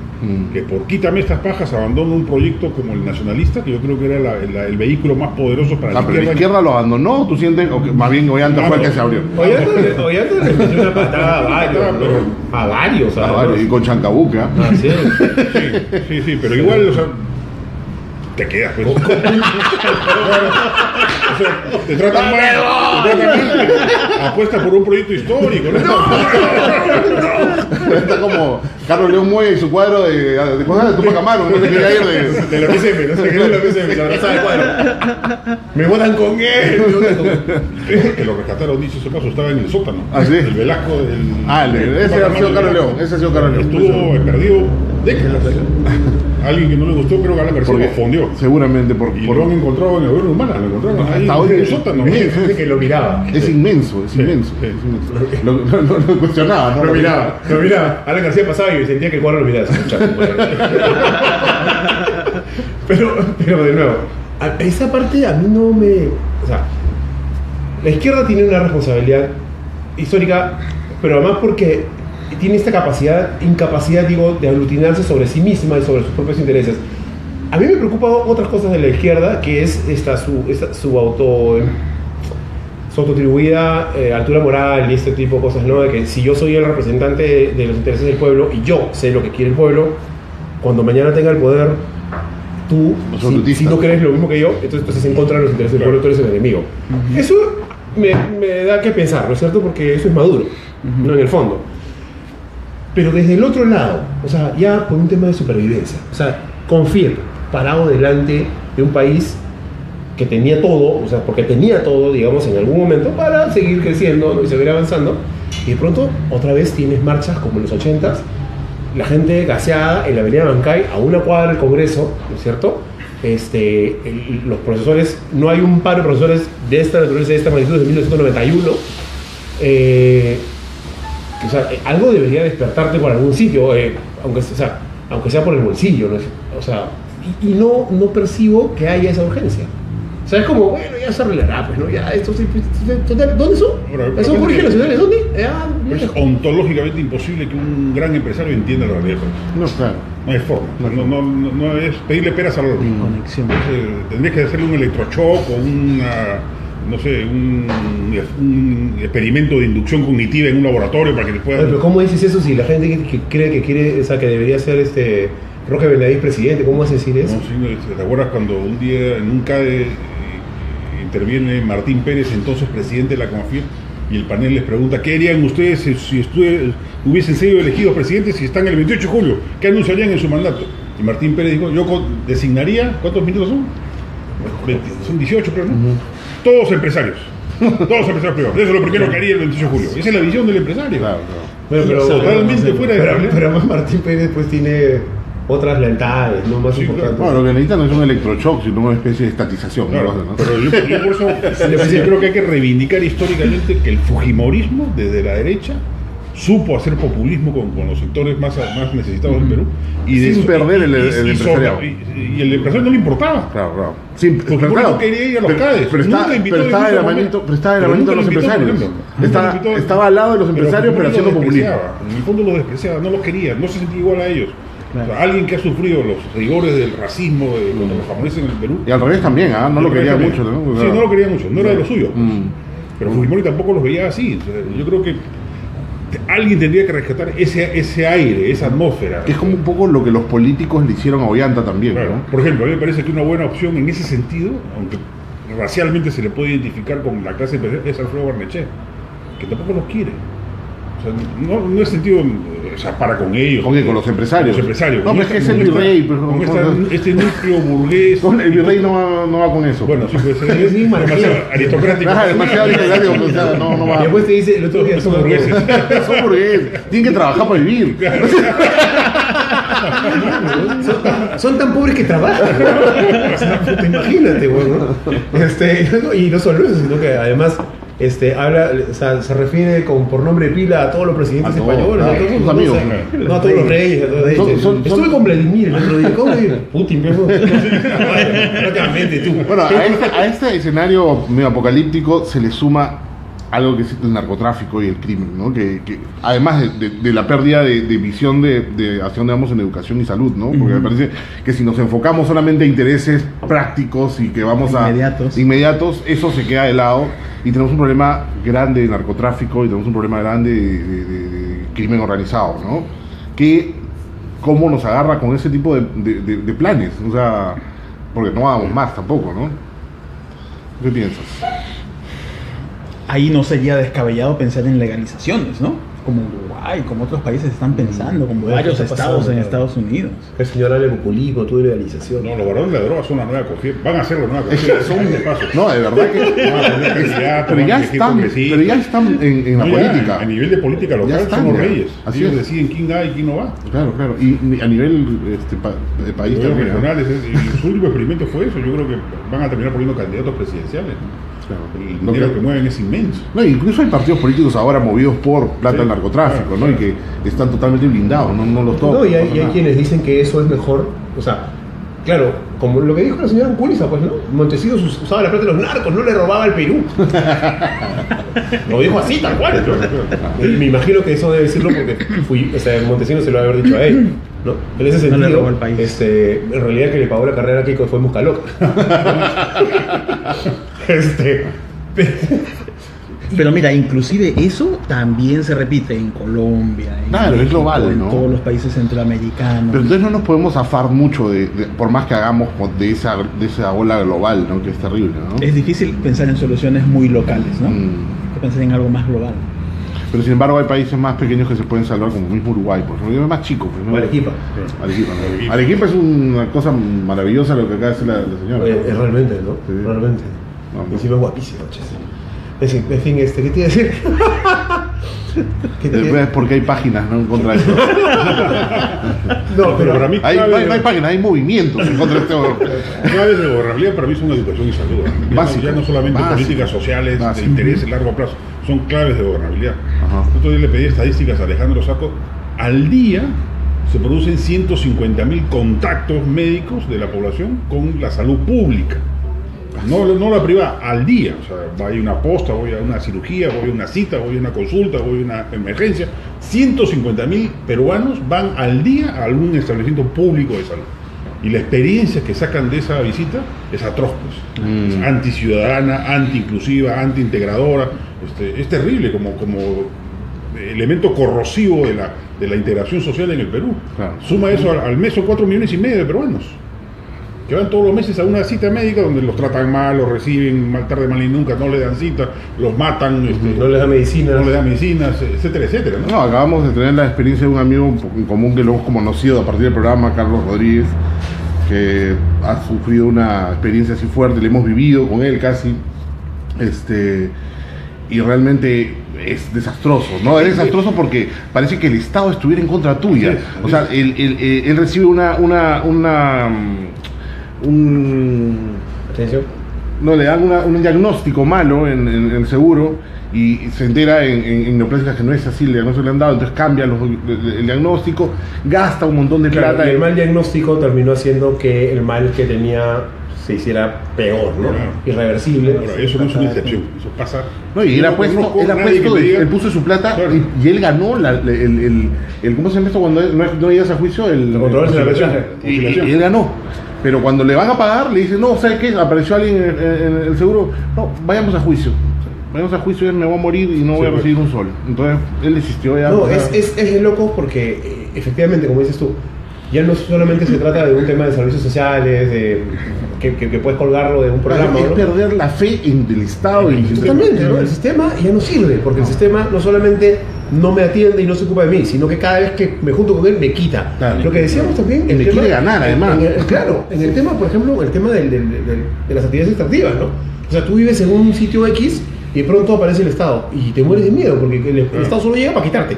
Que por quítame estas pajas abandona un proyecto como el nacionalista, que yo creo que era el vehículo más poderoso para Pero la izquierda lo abandonó, ¿tú sientes? O que más bien Ollanta fue el que se abrió. Ollanta le metió una patada a varios, ¿no? A varios, Ah, vale, y con Chancabuca. Ah, sí. Sí, pero igual, o sea, te quedas, pues. O sea, te tratan mal, apuesta por un proyecto histórico, ¿no? Está como Carlos León Moya y su cuadro de Tupac Amaru, no se quería ir de... De la PCM, no sé qué es la PCM, la abrazada de cuadro. Me votan con él. Que lo rescataron, dicho ese paso, estaba en el sótano. ¿Ah, sí? El Velasco del... Ese ha sido Carlos León, ese ha sido Carlos León. Estuvo perdido décadas. alguien que no le gustó, creo que Alan García lo fondió. Seguramente Y lo han encontrado en el gobierno humano, lo encontraron ahí en el sótano. Gente que lo miraba. Es inmenso, es inmenso. Lo cuestionaba, ¿no? Lo miraba. Alan García pasaba y sentía que el cuadro lo miraba. Pero de nuevo, esa parte a mí no me... O sea, la izquierda tiene una responsabilidad histórica, pero además porque tiene esta incapacidad, digo, de aglutinarse sobre sí misma y sobre sus propios intereses. A mí me preocupan otras cosas de la izquierda, que es su autoatribuida altura moral y este tipo de cosas, ¿no? De que si yo soy el representante de los intereses del pueblo y yo sé lo que quiere el pueblo, cuando mañana tenga el poder, tú, si no crees lo mismo que yo, entonces estás en contra de los intereses del pueblo, tú eres el enemigo. Eso me da que pensar, ¿no es cierto? Porque eso es Maduro, no en el fondo. Pero desde el otro lado, o sea, ya por un tema de supervivencia, o sea, confío, parado delante de un país que tenía todo, o sea, porque tenía todo, digamos, en algún momento para seguir creciendo, ¿no? Y seguir avanzando, y de pronto otra vez tienes marchas como en los 80s, la gente gaseada en la avenida Bancay, a una cuadra del Congreso, ¿no es cierto? Los profesores, no hay un par de profesores de esta naturaleza, de esta magnitud desde 1991. O sea, algo debería despertarte por algún sitio, aunque sea por el bolsillo, ¿no? O sea, y no percibo que haya esa urgencia. O sea, es como, bueno, ya se arreglará, pues, ¿no? Ya, ¿dónde son? ¿Son jurisdicciones nacionales? ¿Dónde? Es ontológicamente imposible que un gran empresario entienda la realidad. No, claro. No hay forma. No es pedirle peras al olor. Conexión. Tendrías que hacerle un electrochoc o un experimento de inducción cognitiva en un laboratorio para que te pueda... Pero ¿cómo dices eso si la gente que cree que quiere, o sea, que debería ser Roque Benavides presidente? ¿Cómo vas a decir eso? No, sí, ¿te acuerdas cuando un día en un CADE interviene Martín Pérez, entonces presidente de la CONAFIR, y el panel les pregunta ¿qué harían ustedes si hubiesen sido elegidos presidentes si están el 28 de julio? ¿Qué anunciarían en su mandato? Y Martín Pérez dijo, yo designaría, ¿cuántos minutos son? 20, son 18 creo, ¿no? Todos empresarios privados. Eso es lo primero que haría el 28 de julio. Esa es la visión del empresario. Claro. Pero totalmente fuera de la pero además Martín Pérez pues tiene otras lealtades, ¿no? Más importantes. Bueno, lo que necesitan no es un electroshock, sino una especie de estatización. Claro, ¿no? pero yo por eso creo que hay que reivindicar históricamente que el fujimorismo desde la derecha supo hacer populismo con los sectores más necesitados del Perú y sin perder el empresariado. Y el empresario no le importaba. Claro. Fujimori no quería ir a los CADES. Pero estaba de la manito de los empresarios. Estaba al lado de los empresarios, pero haciendo populismo. En el fondo los despreciaba, no los quería, no se sentía igual a ellos. Claro. O sea, alguien que ha sufrido los rigores del racismo contra los japoneses en el Perú. Y al revés también, no lo quería mucho. ¿No? Sí, no lo quería mucho, no era de lo suyo. Pero Fujimori tampoco los veía así. O sea, yo creo que alguien tendría que rescatar ese aire, esa atmósfera. Que es como un poco lo que los políticos le hicieron a Ollanta también. Claro. ¿No? Por ejemplo, a mí me parece que una buena opción en ese sentido, aunque racialmente se le puede identificar con la clase empresarial, es Alfredo Barnechea, que tampoco los quiere. O sea, no es sentido, o sea, para con ellos. Con los empresarios. No, pero es que es el virrey. Con este núcleo burgués. El virrey no va con eso. Bueno, sí, pues es demasiado aristocrático. Demasiado aristocrático, o sea, no va. Y después te dice, el otro día son burgueses. Son burgueses. Tienen que trabajar para vivir. Son tan pobres que trabajan, ¿no? O sea, imagínate, bueno. Y no solo eso, sino que además habla, o sea, se refiere por nombre de pila a todos los presidentes españoles, a todos sus amigos, no a todos los reyes, a todos ellos. Estuve con Vladimir el otro día, ¿cómo Putin, prácticamente tú. Bueno, a este escenario medio apocalíptico se le suma algo que es el narcotráfico y el crimen, ¿no? Que además de la pérdida de visión de hacia dónde vamos en educación y salud, ¿no? Porque me parece que si nos enfocamos solamente a intereses prácticos y que vamos inmediatos, eso se queda de lado y tenemos un problema grande de narcotráfico y tenemos un problema grande de crimen organizado, ¿no? Que cómo nos agarra con ese tipo de planes, o sea, porque no vamos más tampoco, ¿no? ¿Qué piensas? Ahí no sería descabellado pensar en legalizaciones, ¿no? como Uruguay, como otros países están pensando, como varios estados en Estados Unidos. El señor habla de populismo, tu legalización. No, los varones de la droga son la nueva cogida. Van a ser la nueva cogida. Son de paso. No, de verdad que. Pero ya están en la política. A nivel de política local son los reyes. Así ellos deciden quién da y quién no va. Claro. Y a nivel de país también. Regionales. Y su último experimento fue eso. Yo creo que van a terminar poniendo candidatos presidenciales. Claro, el dinero que mueven es inmenso. No, incluso hay partidos políticos ahora movidos por plata del narcotráfico, ¿no? Y que están totalmente blindados, no los tocan. No, y hay quienes dicen que eso es mejor, o sea, claro, como lo que dijo la señora Anculiza, pues, ¿no? Montesinos usaba la plata de los narcos, no le robaba al Perú. Lo dijo así, tal cual. ¿No? Me imagino que eso debe decirlo porque Montesinos se lo debe haber dicho a él, ¿no? En ese sentido, no le robó al país. En realidad que le pagó la carrera a Keiko fue Muscaloca. Pero mira, inclusive eso también se repite en Colombia, en México, es global, en ¿no? todos los países centroamericanos. Pero entonces no nos podemos zafar mucho por más que hagamos de esa ola global, ¿no? Que es terrible, ¿no? Es difícil pensar en soluciones muy locales, ¿no? Hay que pensar en algo más global. Pero sin embargo hay países más pequeños que se pueden salvar, como mismo Uruguay, por ejemplo, es más chico. Pues, ¿no? Arequipa. Arequipa es una cosa maravillosa lo que acaba de decir la señora. Es realmente, ¿no? Sí. Realmente. No, encima es guapísimo, che. En fin, ¿qué te iba a decir? Es porque hay páginas, ¿no? En contra de esto. No, pero para mí no hay páginas, hay movimientos en contra de esto. Claves de gobernabilidad para mí son educación y salud. Ya no solamente políticas sociales de interés a largo plazo, son claves de gobernabilidad. Otro día le pedí estadísticas a Alejandro Saco. Al día se producen 150.000 contactos médicos de la población con la salud pública. No la privada, al día. O sea, voy a una posta, voy a una cirugía, voy a una cita, voy a una consulta, voy a una emergencia. 150.000 peruanos van al día a algún establecimiento público de salud. Y la experiencia que sacan de esa visita es atroz, pues. Es anticiudadana, anti-inclusiva, anti-integradora. Es terrible como elemento corrosivo de la integración social en el Perú. Claro. Suma eso al mes, son 4,5 millones de peruanos que van todos los meses a una cita médica donde los tratan mal, los reciben mal tarde, mal y nunca, no le dan cita, los matan, no les dan medicinas, etcétera, etcétera, ¿no? No, acabamos de tener la experiencia de un amigo en común que lo hemos conocido a partir del programa, Carlos Rodríguez, que ha sufrido una experiencia así fuerte, le hemos vivido con él casi, y realmente es desastroso, ¿no? Es desastroso porque parece que el Estado estuviera en contra tuya. O sea, él recibe le dan un diagnóstico malo en el seguro y se entera en neoplásicas que no es así, el diagnóstico le han dado, entonces cambia el diagnóstico, gasta un montón de plata. Y el mal diagnóstico terminó haciendo que el mal que tenía se hiciera peor, ¿no? Claro. Irreversible. Ahora, eso no es una excepción, eso pasa. No, y él puso su plata, claro. y él ganó ¿cómo se llama esto cuando no llegas a juicio? El control de la presión. Y él ganó. Pero cuando le van a pagar, le dicen, no, ¿sabes qué? Apareció alguien en el seguro, no, vayamos a juicio, ya me voy a morir y no voy a recibir un sol. Entonces, él desistió ya. No, es loco porque, efectivamente, como dices tú, ya no solamente se trata de un tema de servicios sociales, que puedes colgarlo de un programa. Es perder la fe en el Estado. Totalmente, ¿no? El sistema ya no sirve, porque el sistema no solamente no me atiende y no se ocupa de mí, sino que cada vez que me junto con él me quita. Claro. Lo que decíamos también... Me quiere ganar, además. En el tema, por ejemplo, el tema de las actividades extractivas, ¿no? O sea, tú vives en un sitio X y de pronto aparece el Estado y te mueres de miedo porque el Estado solo llega para quitarte.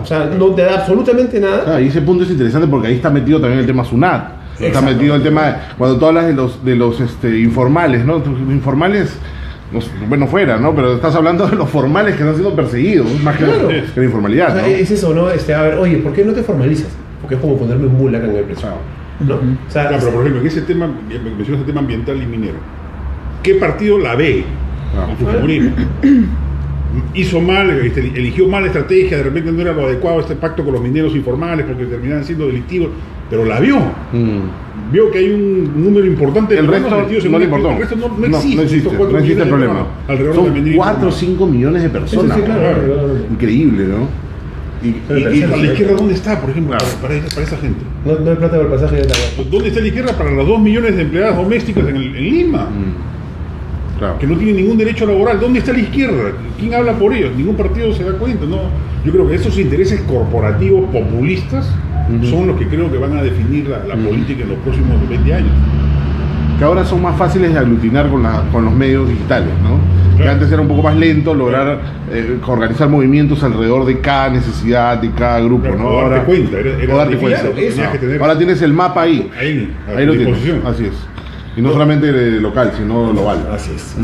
O sea, no te da absolutamente nada. Y ese punto es interesante porque ahí está metido también el tema SUNAT. Está metido el tema, cuando tú hablas de los informales, ¿no? Informales, bueno, fuera, ¿no? Pero estás hablando de los formales que están siendo perseguidos, más que la informalidad. O sea, ¿no? Es eso, ¿no? A ver, oye, ¿por qué no te formalizas? Porque es como ponerme un mula acá en el precio. ¿No? O sea, pero por ejemplo, en ese tema, mencionas el tema ambiental y minero. ¿Qué partido la ve en su comunismo? Hizo mal, eligió mal la estrategia, de repente no era lo adecuado este pacto con los mineros informales porque terminaban siendo delictivos, pero la vio. Vio que hay un número importante de resto no le importó. El resto no existe el problema. Son 4 o 5 millones de personas. Sí, claro. Increíble, ¿no? ¿Y la izquierda dónde está, por ejemplo, para esa gente? No hay plata para el pasaje de Italia. ¿Dónde está la izquierda para las 2 millones de empleadas domésticas en Lima? Claro. que no tienen ningún derecho laboral. ¿Dónde está la izquierda? ¿Quién habla por ellos? Ningún partido se da cuenta, ¿no? Yo creo que esos intereses corporativos populistas son los que creo que van a definir la política en los próximos 20 años. Que ahora son más fáciles de aglutinar con los medios digitales, ¿no? Que antes era un poco más lento lograr organizar movimientos alrededor de cada necesidad, de cada grupo, ¿no? O darte cuenta, era o darte difícil, cuenta. tenías que tener Ahora tienes el mapa ahí a lo tienes, disposición. así es. Y no solamente local, sino global. Así es.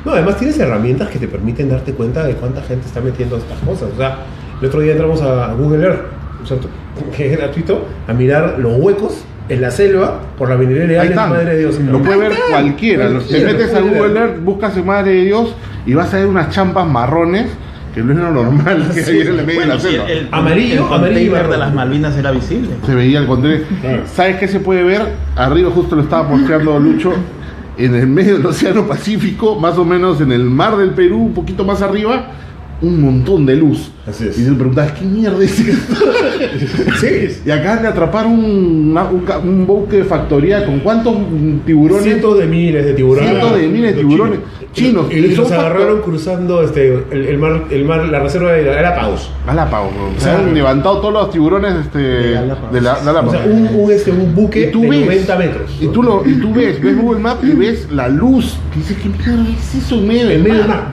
No, además tienes herramientas que te permiten darte cuenta de cuánta gente está metiendo estas cosas. O sea, el otro día entramos a Google Earth, ¿cierto? Que es gratuito, a mirar los huecos en la selva por la minería ilegal de Madre de Dios. Lo puede ver cualquiera. Te metes a Google Earth, buscas en Madre de Dios y vas a ver unas champas marrones que no es lo normal que hay en el medio de la selva. El Amarillo container de las Malvinas era visible. Se veía el control. ¿Sabes qué se puede ver? Arriba justo lo estaba posteando Lucho. En el medio del Océano Pacífico, más o menos en el mar del Perú, un poquito más arriba, un montón de luz. Así es. Y te preguntas, ¿qué mierda es esto? Sí. Y acaban de atrapar un buque de factoría con ¿cuántos tiburones? Cientos de miles de tiburones. Cientos de miles de tiburones chinos. Y los agarraron cruzando el mar, la reserva de Galápagos. Galápagos, bro. Se han levantado todos los tiburones de Galápagos. O sea, un buque de 90 metros. Y tú ves Google Maps y ves la luz. Y dices, ¿qué mierda es eso en medio del mar?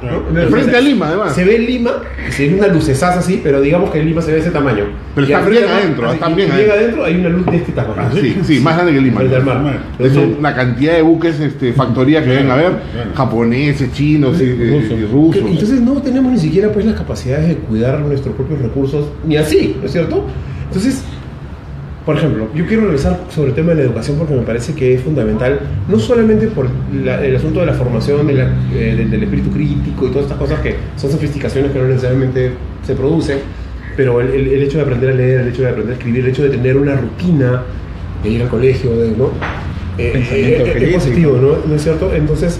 Frente a Lima, además. Se ve Lima, se ve una lucesaza así, pero digamos que Lima se ve de ese tamaño. Pero está bien adentro, está bien llega adentro, hay una luz de este tamaño. Sí, más grande que Lima. Frente al mar. Es una cantidad de buques, factoría que deben haber, japoneses, chinos y rusos. Entonces no tenemos ni siquiera pues las capacidades de cuidar nuestros propios recursos, ni así, ¿no es cierto? Entonces, por ejemplo, yo quiero regresar sobre el tema de la educación porque me parece que es fundamental, no solamente por el asunto de la formación del espíritu crítico y todas estas cosas que son sofisticaciones que no necesariamente se producen, pero el hecho de aprender a leer, el hecho de aprender a escribir, el hecho de tener una rutina, de ir al colegio, ¿no? Es positivo, ¿no es cierto? Entonces,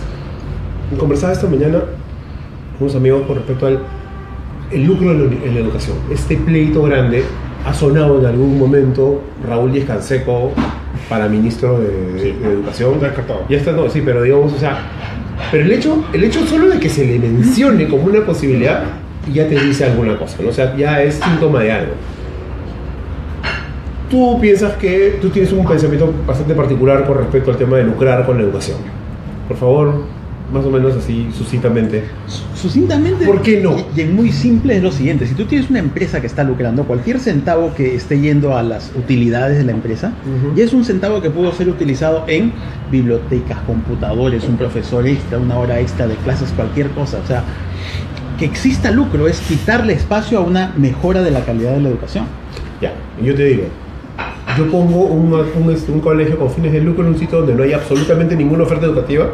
conversaba esta mañana con unos amigos con respecto al lucro en la educación. Este pleito grande ha sonado en algún momento. Raúl Díez Canseco para ministro de Educación. Está descartado. Ya está, no, sí, pero digamos, o sea, pero el hecho solo de que se le mencione como una posibilidad ya te dice alguna cosa, ¿no? O sea, ya es síntoma de algo. Tú piensas que tú tienes un pensamiento bastante particular con respecto al tema de lucrar con la educación. Por favor, más o menos así, sucintamente. Sucintamente. ¿Por qué no? Y en muy simple es lo siguiente: si tú tienes una empresa que está lucrando, cualquier centavo que esté yendo a las utilidades de la empresa, ya es un centavo que pudo ser utilizado en bibliotecas, computadores, un profesor extra, una hora extra de clases, cualquier cosa. O sea, que exista lucro es quitarle espacio a una mejora de la calidad de la educación. Ya, yo te digo, yo pongo un colegio con fines de lucro en un sitio donde no hay absolutamente ninguna oferta educativa.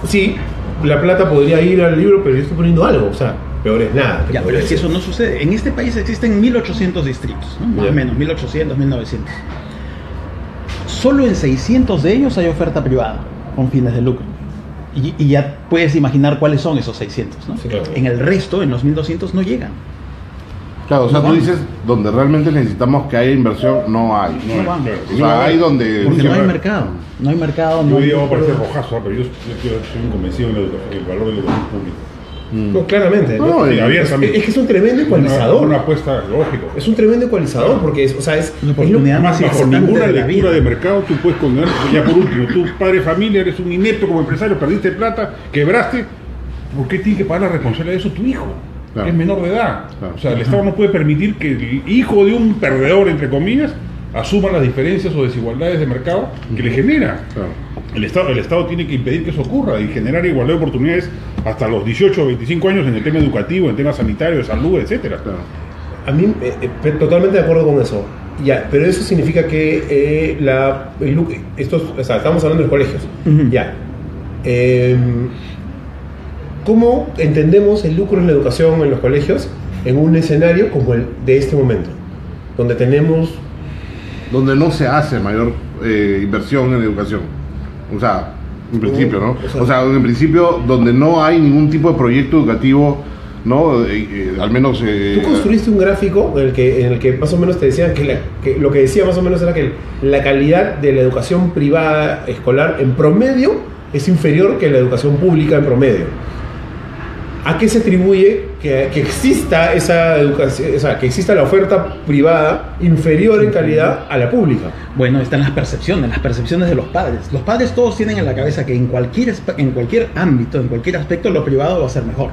Sí, la plata podría ir al libro, pero yo estoy poniendo algo, o sea, peor es nada. Ya, pero es que eso no sucede. En este país existen 1800 distritos, ¿no? Más o menos, 1800, 1900. Solo en 600 de ellos hay oferta privada con fines de lucro. Y ya puedes imaginar cuáles son esos 600, ¿no? Sí, claro. En el resto, en los 1200, no llegan. Claro, o sea, tú dices, donde realmente necesitamos que haya inversión, no hay. No van. O sea, hay donde... Porque no hay mercado. No hay mercado. Yo No digo, hay... parece rojazo, pero yo soy un convencido en el valor de la educación pública. No, claramente. No, Sí, abiertamente. Es que es un tremendo ecualizador. Una apuesta lógica. Es un tremendo ecualizador porque es, o sea, es Una oportunidad es lo- Además, bajo importante ninguna de la lectura vida. de mercado tú puedes condenar. Ya por último, tú, padre de familia, eres un inepto como empresario, perdiste plata, quebraste. ¿Por qué tiene que pagar la responsabilidad de eso tu hijo? Claro. Es menor de edad. Claro. O sea, el Estado no puede permitir que el hijo de un perdedor, entre comillas, asuma las diferencias o desigualdades de mercado que le genera. Claro. El Estado tiene que impedir que eso ocurra y generar igualdad de oportunidades hasta los 18 o 25 años en el tema educativo, en temas sanitarios, de salud, etcétera. Claro. A mí, totalmente de acuerdo con eso. Ya, pero eso significa que o sea, estamos hablando de los colegios. Ya. ¿Cómo entendemos el lucro en la educación en los colegios en un escenario como el de este momento? Donde tenemos... Donde no se hace mayor inversión en educación. O sea, en principio, ¿no? O sea, en principio, donde no hay ningún tipo de proyecto educativo, ¿no? Al menos... Tú construiste un gráfico en el que más o menos te decían que lo que decía más o menos era que la calidad de la educación privada escolar en promedio es inferior que la educación pública en promedio. ¿A qué se atribuye que exista esa educación, o sea, que exista la oferta privada inferior en calidad a la pública? Bueno, están las percepciones de los padres. Los padres todos tienen en la cabeza que en cualquier ámbito, en cualquier aspecto, lo privado va a ser mejor.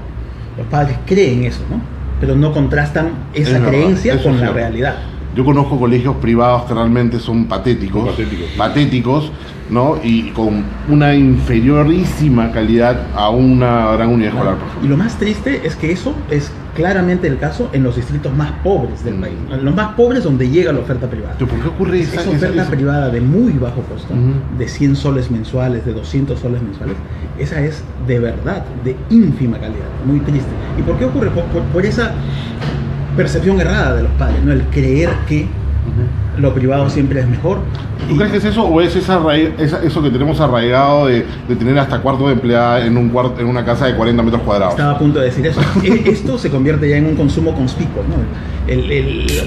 Los padres creen eso, ¿no? Pero no contrastan esa creencia con la realidad. Yo conozco colegios privados que realmente son patéticos, ¿no? Y con una inferiorísima calidad a una gran unidad escolar. Y lo más triste es que eso es claramente el caso en los distritos más pobres del país. En los más pobres donde llega la oferta privada. ¿Por qué ocurre esa oferta privada de muy bajo costo, de 100 soles mensuales, de 200 soles mensuales? Esa es de verdad, de ínfima calidad, muy triste. ¿Y por qué ocurre? Por esa percepción errada de los padres, ¿no? El creer que lo privado siempre es mejor. ¿Tú crees que es eso o es eso que tenemos arraigado de tener hasta cuarto de empleada en una casa de 40 metros cuadrados? Estaba a punto de decir eso. Esto se convierte ya en un consumo conspicuo, ¿no?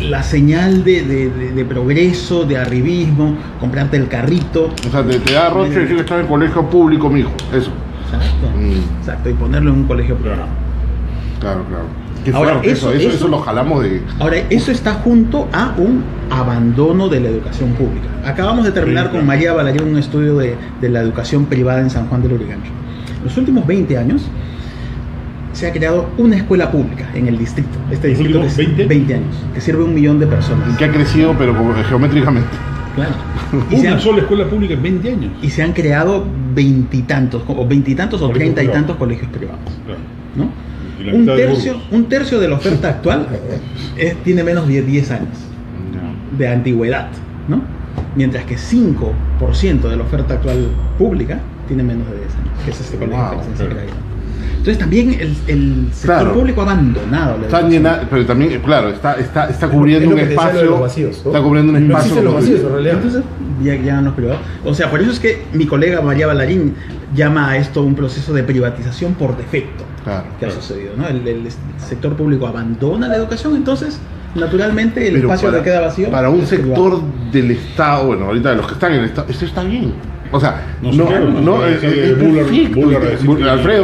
La señal de progreso, de arribismo, comprarte el carrito. O sea, te da roche decir que estás en colegio público, mijo. Eso. Exacto, y ponerlo en un colegio privado. Claro. Ahora, eso lo jalamos de... Ahora, eso está junto a un abandono de la educación pública. Acabamos de terminar con María Balaguer un estudio de la educación privada en San Juan del Lurigancho. En los últimos 20 años se ha creado una escuela pública en el distrito. Este distrito de 20 años, que sirve a 1 millón de personas. Y que ha crecido, pero geométricamente. Claro. Una sola escuela pública en 20 años. Y se han creado 20 y tantos o 30 y tantos colegios privados. Claro. ¿No? Un tercio de la oferta actual tiene menos de 10 años de antigüedad, ¿no? Mientras que 5% de la oferta actual pública tiene menos de 10 años, que es este colegio de licencia creativa. Entonces también el sector público ha abandonado la educación. Pero también, claro, está cubriendo un espacio. Vacíos, ¿no? Está cubriendo un espacio. No existen los vacíos, en realidad. Entonces llegan los privados. O sea, por eso es que mi colega María Ballarín llama a esto un proceso de privatización por defecto. Que ha sucedido, ¿no? El sector público abandona la educación, entonces naturalmente el espacio que queda vacío. Para un sector del Estado, bueno, ahorita de los que están en el Estado, eso está bien. O sea, Alfredo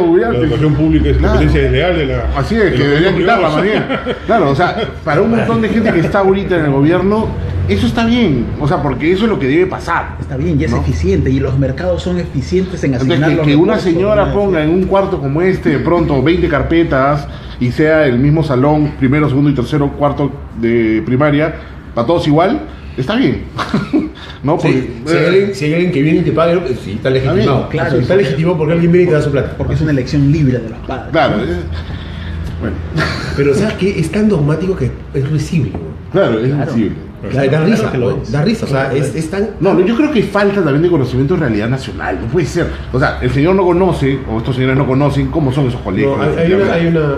Bullard, la educación pública es competencia desleal de la... Así es, que deberían quitarla más bien. Claro, o sea, para un montón de gente que está ahorita en el gobierno, eso está bien, o sea, porque eso es lo que debe pasar. Está bien, y es eficiente, y los mercados son eficientes en asignar los que una señora ponga en un cuarto como este, de pronto, 20 carpetas, y sea el mismo salón, primero, segundo y tercero, cuarto de primaria, para todos igual, está bien. ¿No? Porque, si hay alguien que viene y te paga, sí, está legitimado. Claro, está legítimo porque alguien viene y te da su plata. Porque es una elección libre de los padres. Claro. Bueno. Pero ¿sabes qué? Es tan dogmático que es risible. Claro, es risible. Da risa, da risa, o sea, es tan... No, yo creo que falta también de conocimiento de realidad nacional, no puede ser. O sea, el señor no conoce, o estos señores no conocen cómo son esos colegios. No,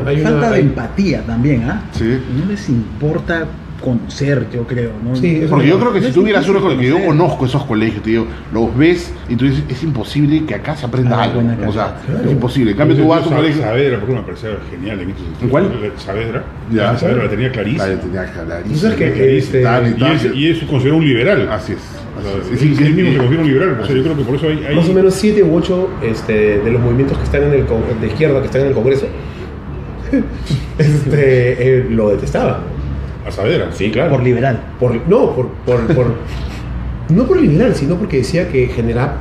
hay falta de empatía también, ¿ah? Sí. No les importa conocer, yo creo, ¿no? Sí, porque yo creo que si tú hubieras uno con el que yo conozco esos colegios, te digo, los ves y tú dices, es imposible que acá se aprenda algo. O sea, es imposible. En cambio, tú vas a un colegio. Saavedra, por ejemplo, me parecía genial en este sentido. ¿En cuál? Saavedra. Ya. Saavedra la tenía clarísima. La tenía clarísima. Y es considerado un liberal. Así es. Él mismo se considera un liberal. O sea, yo creo que por eso hay más o menos 7 u 8 de los movimientos que están de izquierda que están en el Congreso lo detestaban. A Saavedra. Sí, claro. Por liberal. No por liberal, sino porque decía que generaba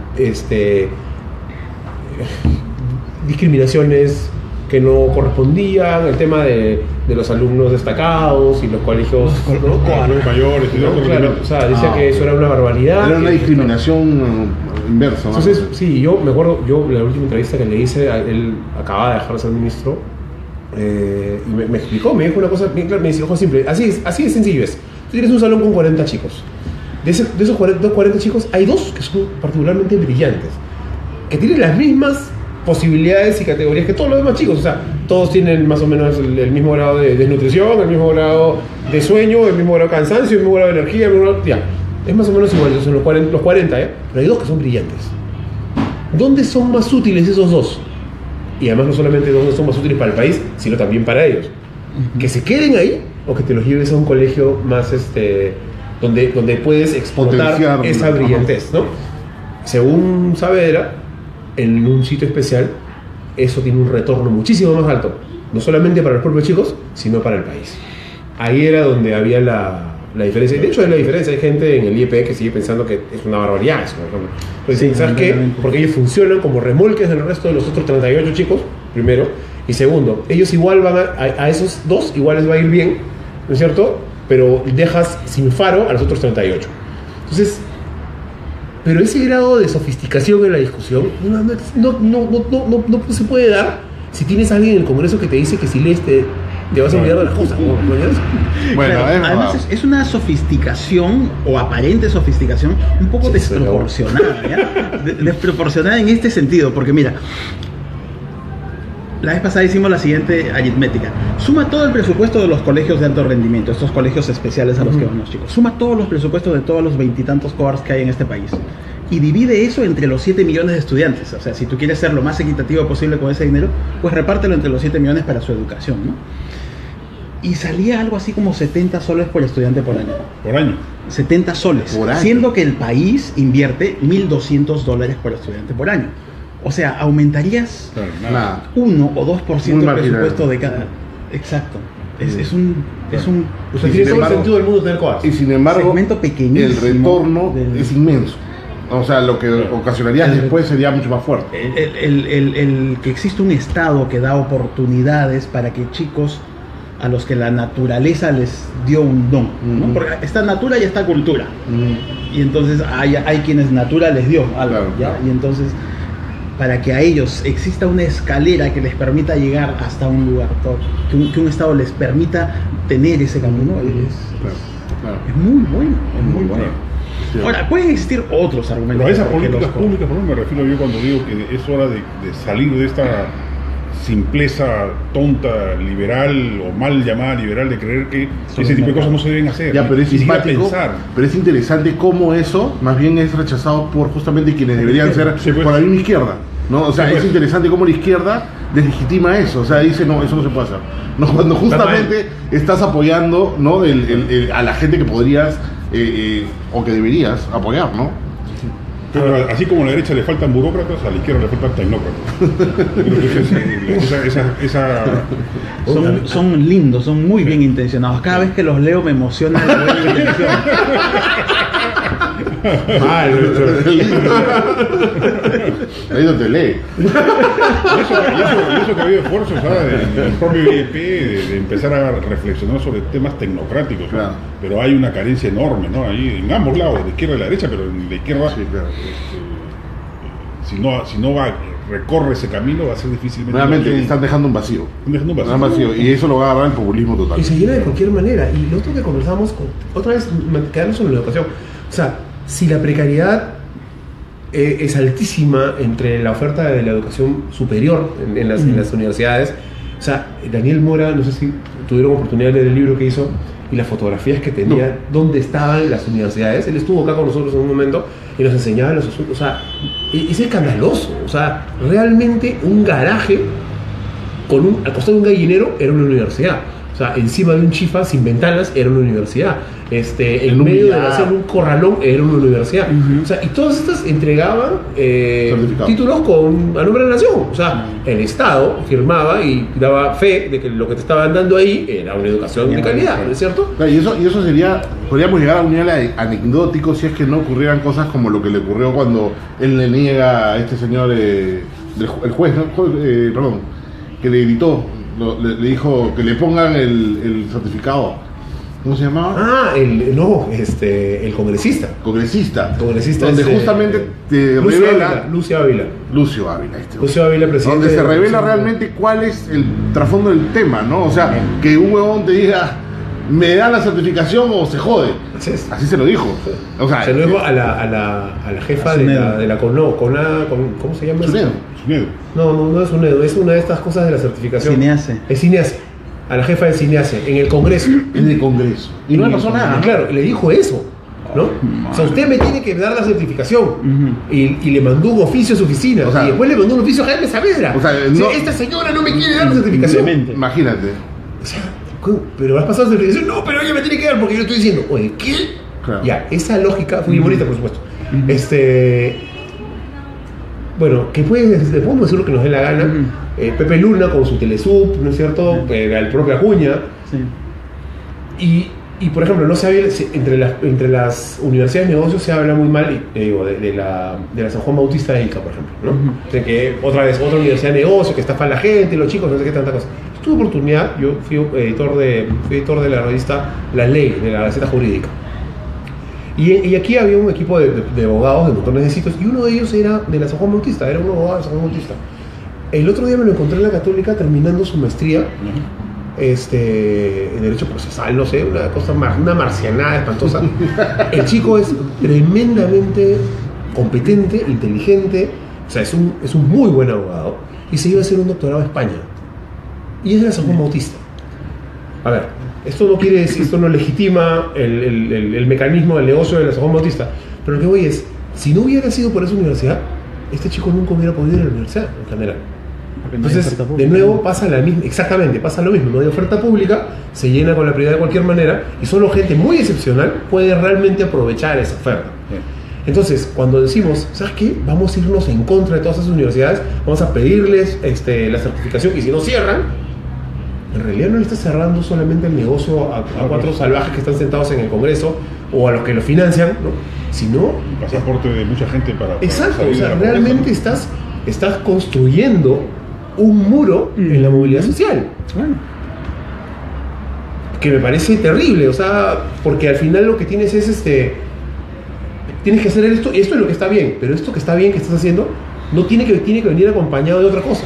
discriminaciones que no correspondían, el tema de los alumnos destacados y los colegios mayores. Claro, o sea, decía que eso era una barbaridad. Era una discriminación inversa. Entonces, sí, yo me acuerdo, la última entrevista que le hice, él acababa de dejar de ser ministro. Y me explicó, me dijo una cosa bien clara, me dice, ojo simple, así de sencillo es. Tú tienes un salón con 40 chicos. De esos 40 chicos, hay 2 que son particularmente brillantes, que tienen las mismas posibilidades y categorías que todos los demás chicos. O sea, todos tienen más o menos el mismo grado de desnutrición, el mismo grado de sueño, el mismo grado de cansancio, el mismo grado de energía, es más o menos igual, son los 40, pero hay 2 que son brillantes. ¿Dónde son más útiles esos 2? Y además no solamente no son más útiles para el país, sino también para ellos. Que se queden ahí o que te los lleves a un colegio más donde puedes exportar esa brillantez, ¿no? Según Saavedra, en un sitio especial, eso tiene un retorno muchísimo más alto, no solamente para los propios chicos, sino para el país. Ahí era donde había la diferencia. Y de hecho, hay la diferencia. Hay gente en el IEP que sigue pensando que es una barbaridad eso, ¿no? Pues, sí, ¿sabes qué? Porque ellos funcionan como remolques del resto de los otros 38 chicos, primero. Y segundo, ellos igual van a esos dos, igual les va a ir bien, ¿no es cierto? Pero dejas sin faro a los otros 38. Entonces, pero ese grado de sofisticación en la discusión no se puede dar si tienes a alguien en el Congreso que te dice que si lees te vas a olvidar de las cosas, ¿no? Bueno, claro, además es una sofisticación o aparente sofisticación un poco desproporcionada, ¿ya? Desproporcionada en este sentido, porque mira, la vez pasada hicimos la siguiente aritmética. Suma todo el presupuesto de los colegios de alto rendimiento, estos colegios especiales a los que van los chicos. Suma todos los presupuestos de todos los 20 y tantos cohorts que hay en este país. Y divide eso entre los 7 millones de estudiantes. O sea, si tú quieres ser lo más equitativo posible con ese dinero, pues repártelo entre los 7 millones para su educación, ¿no? Y salía algo así como 70 soles por estudiante por año. Por año. 70 soles. Por año. Siendo que el país invierte $1,200 por estudiante por año. O sea, aumentarías Nada. 1 o 2% Muy del marginal. presupuesto de cada. Exacto. Es un O sea, tiene todo el sentido del mundo tener coas. Y sin embargo, segmento pequeñísimo el retorno del- es inmenso. O sea, lo que ocasionaría después sería mucho más fuerte. el que existe un Estado que da oportunidades para que chicos a los que la naturaleza les dio un don, ¿no? Porque está natura y está cultura. Y entonces hay quienes natura les dio algo, Claro, ¿ya? claro. Y entonces, para que a ellos exista una escalera que les permita llegar hasta un lugar, que un Estado les permita tener ese camino, Claro. es muy bueno, es muy bueno. Sí. Ahora, pueden existir otros argumentos. Pero a esas por qué políticas los- públicas, por ejemplo, me refiero yo cuando digo que es hora de salir de esta simpleza tonta, liberal o mal llamada liberal de creer que ese tipo de cosas no se deben hacer. Ya, pero es Ni siquiera simpático, pensar. pero es interesante cómo eso más bien es rechazado por justamente quienes deberían ser Sí, pues. por la misma izquierda, ¿no? O sea, Sí, es pues. interesante cómo la izquierda deslegitima eso, o sea, dice, no, eso no se puede hacer. No, cuando justamente estás apoyando, ¿no? A la gente que podrías o que deberías apoyar, ¿no? Pero así como a la derecha le faltan burócratas, a la izquierda le faltan tecnócratas. Yo creo que esa Son lindos, son muy bien intencionados. Cada vez que los leo me emociona la buena intención. Ahí no te lee. Y eso que ha habido esfuerzos, ¿sabes? En el propio IEP de empezar a reflexionar sobre temas tecnocráticos, ¿no? Claro. Pero hay una carencia enorme, ¿no? Ahí en ambos lados, de la izquierda y la derecha, pero en la izquierda, Sí, claro. si no recorre ese camino, va a ser difícilmente. Realmente posible. están dejando un vacío. Están dejando un Un vacío. Y eso lo va a agarrar el populismo total. Y se llena de cualquier manera. Y lo otro que conversamos, otra vez, quedarnos sobre la educación. O sea, si la precariedad es altísima entre la oferta de la educación superior en las universidades, o sea, Daniel Mora, no sé si tuvieron oportunidad de leer el libro que hizo y las fotografías que tenía, dónde estaban las universidades. Él estuvo acá con nosotros en un momento y nos enseñaba los asuntos. O sea, es escandaloso. O sea, realmente un garaje al costado de un gallinero era una universidad. O sea, encima de un chifa sin ventanas era una universidad. En un medio de billar. hacer un corralón era una universidad. O sea, y todas estas entregaban Certificado. títulos a nombre de la nación. O sea, el Estado firmaba y daba fe de que lo que te estaban dando ahí era una educación de calidad, ¿no es cierto? Claro, y eso sería, podríamos llegar a un nivel anecdótico si es que no ocurrieran cosas como lo que le ocurrió cuando él le niega a este señor, el juez, ¿no? Perdón, que le gritó, le dijo que le pongan el certificado. ¿Cómo se llamaba? El congresista. Congresista. Congresista donde es, justamente te Lucio revela Ávila, Lucio Ávila. Lucio Ávila, Presidente. donde se de la revela Comisión. realmente cuál es el trasfondo del tema, ¿no? O sea, que un huevón te diga, ¿me dan la certificación o se jode? Así es. Así se lo dijo. O sea, Se lo dijo a la jefa a de Sunedo. la ¿cómo se llama? Sunedo. Sunedo. No es Sunedo, es una de estas cosas de la certificación. Cinease. Es Cinease. A la jefa de Cinease, en el Congreso. en el Congreso. Y no le pasó nada. Y claro, le dijo eso, ¿no? O sea, usted me tiene que dar la certificación. Y le mandó un oficio a su oficina. O sea, y después le mandó un oficio a Jaime Saavedra. o sea, Si no- esta señora no me quiere dar la certificación. Simplemente. Imagínate. O sea, ¿cómo? Pero has pasado la certificación. No, pero ella me tiene que dar porque yo le estoy diciendo, oye, ¿qué? Claro. Ya, esa lógica, fue muy bonita, por supuesto. bueno, que podemos decir lo que nos dé la gana. Pepe Luna con su Telesub, ¿no es cierto? El propio Acuña. Sí. Y por ejemplo, no se habla, entre las universidades de negocios se habla muy mal, de la San Juan Bautista de Ica, por ejemplo, ¿no? De que otra universidad de negocios que estafa a la gente, los chicos, no sé qué tanta cosa. Tuve oportunidad, yo fui editor de la revista La Ley, de la Gaceta Jurídica. Y aquí había un equipo de abogados de montones de sitios, y uno de ellos era de la San Juan Bautista, era un abogado de San Juan Bautista. El otro día me lo encontré en la Católica terminando su maestría. En derecho procesal, no sé, una marcianada espantosa. El chico es tremendamente competente, inteligente, o sea, es un muy buen abogado, y se iba a hacer un doctorado a España, y es de la San Juan Bautista. A ver, esto no quiere decir, esto no legitima el mecanismo del negocio de la San Juan Bautista, pero lo que voy es, si no hubiera sido por esa universidad, este chico nunca hubiera podido ir a la universidad en general. Entonces, de nuevo pasa lo mismo, no hay oferta pública, se llena con la prioridad de cualquier manera, y solo gente muy excepcional puede realmente aprovechar esa oferta. Entonces, cuando decimos, ¿sabes qué? Vamos a irnos en contra de todas esas universidades, vamos a pedirles la certificación, y si no cierran, en realidad no le está cerrando solamente el negocio a cuatro salvajes que están sentados en el Congreso o a los que lo financian, ¿no? Sino el pasaporte de mucha gente para exacto, o sea, realmente estás construyendo un muro en la movilidad social. Que me parece terrible, o sea, porque al final lo que tienes es tienes que hacer esto, y esto es lo que está bien, pero esto que está bien que estás haciendo no tiene que venir acompañado de otra cosa.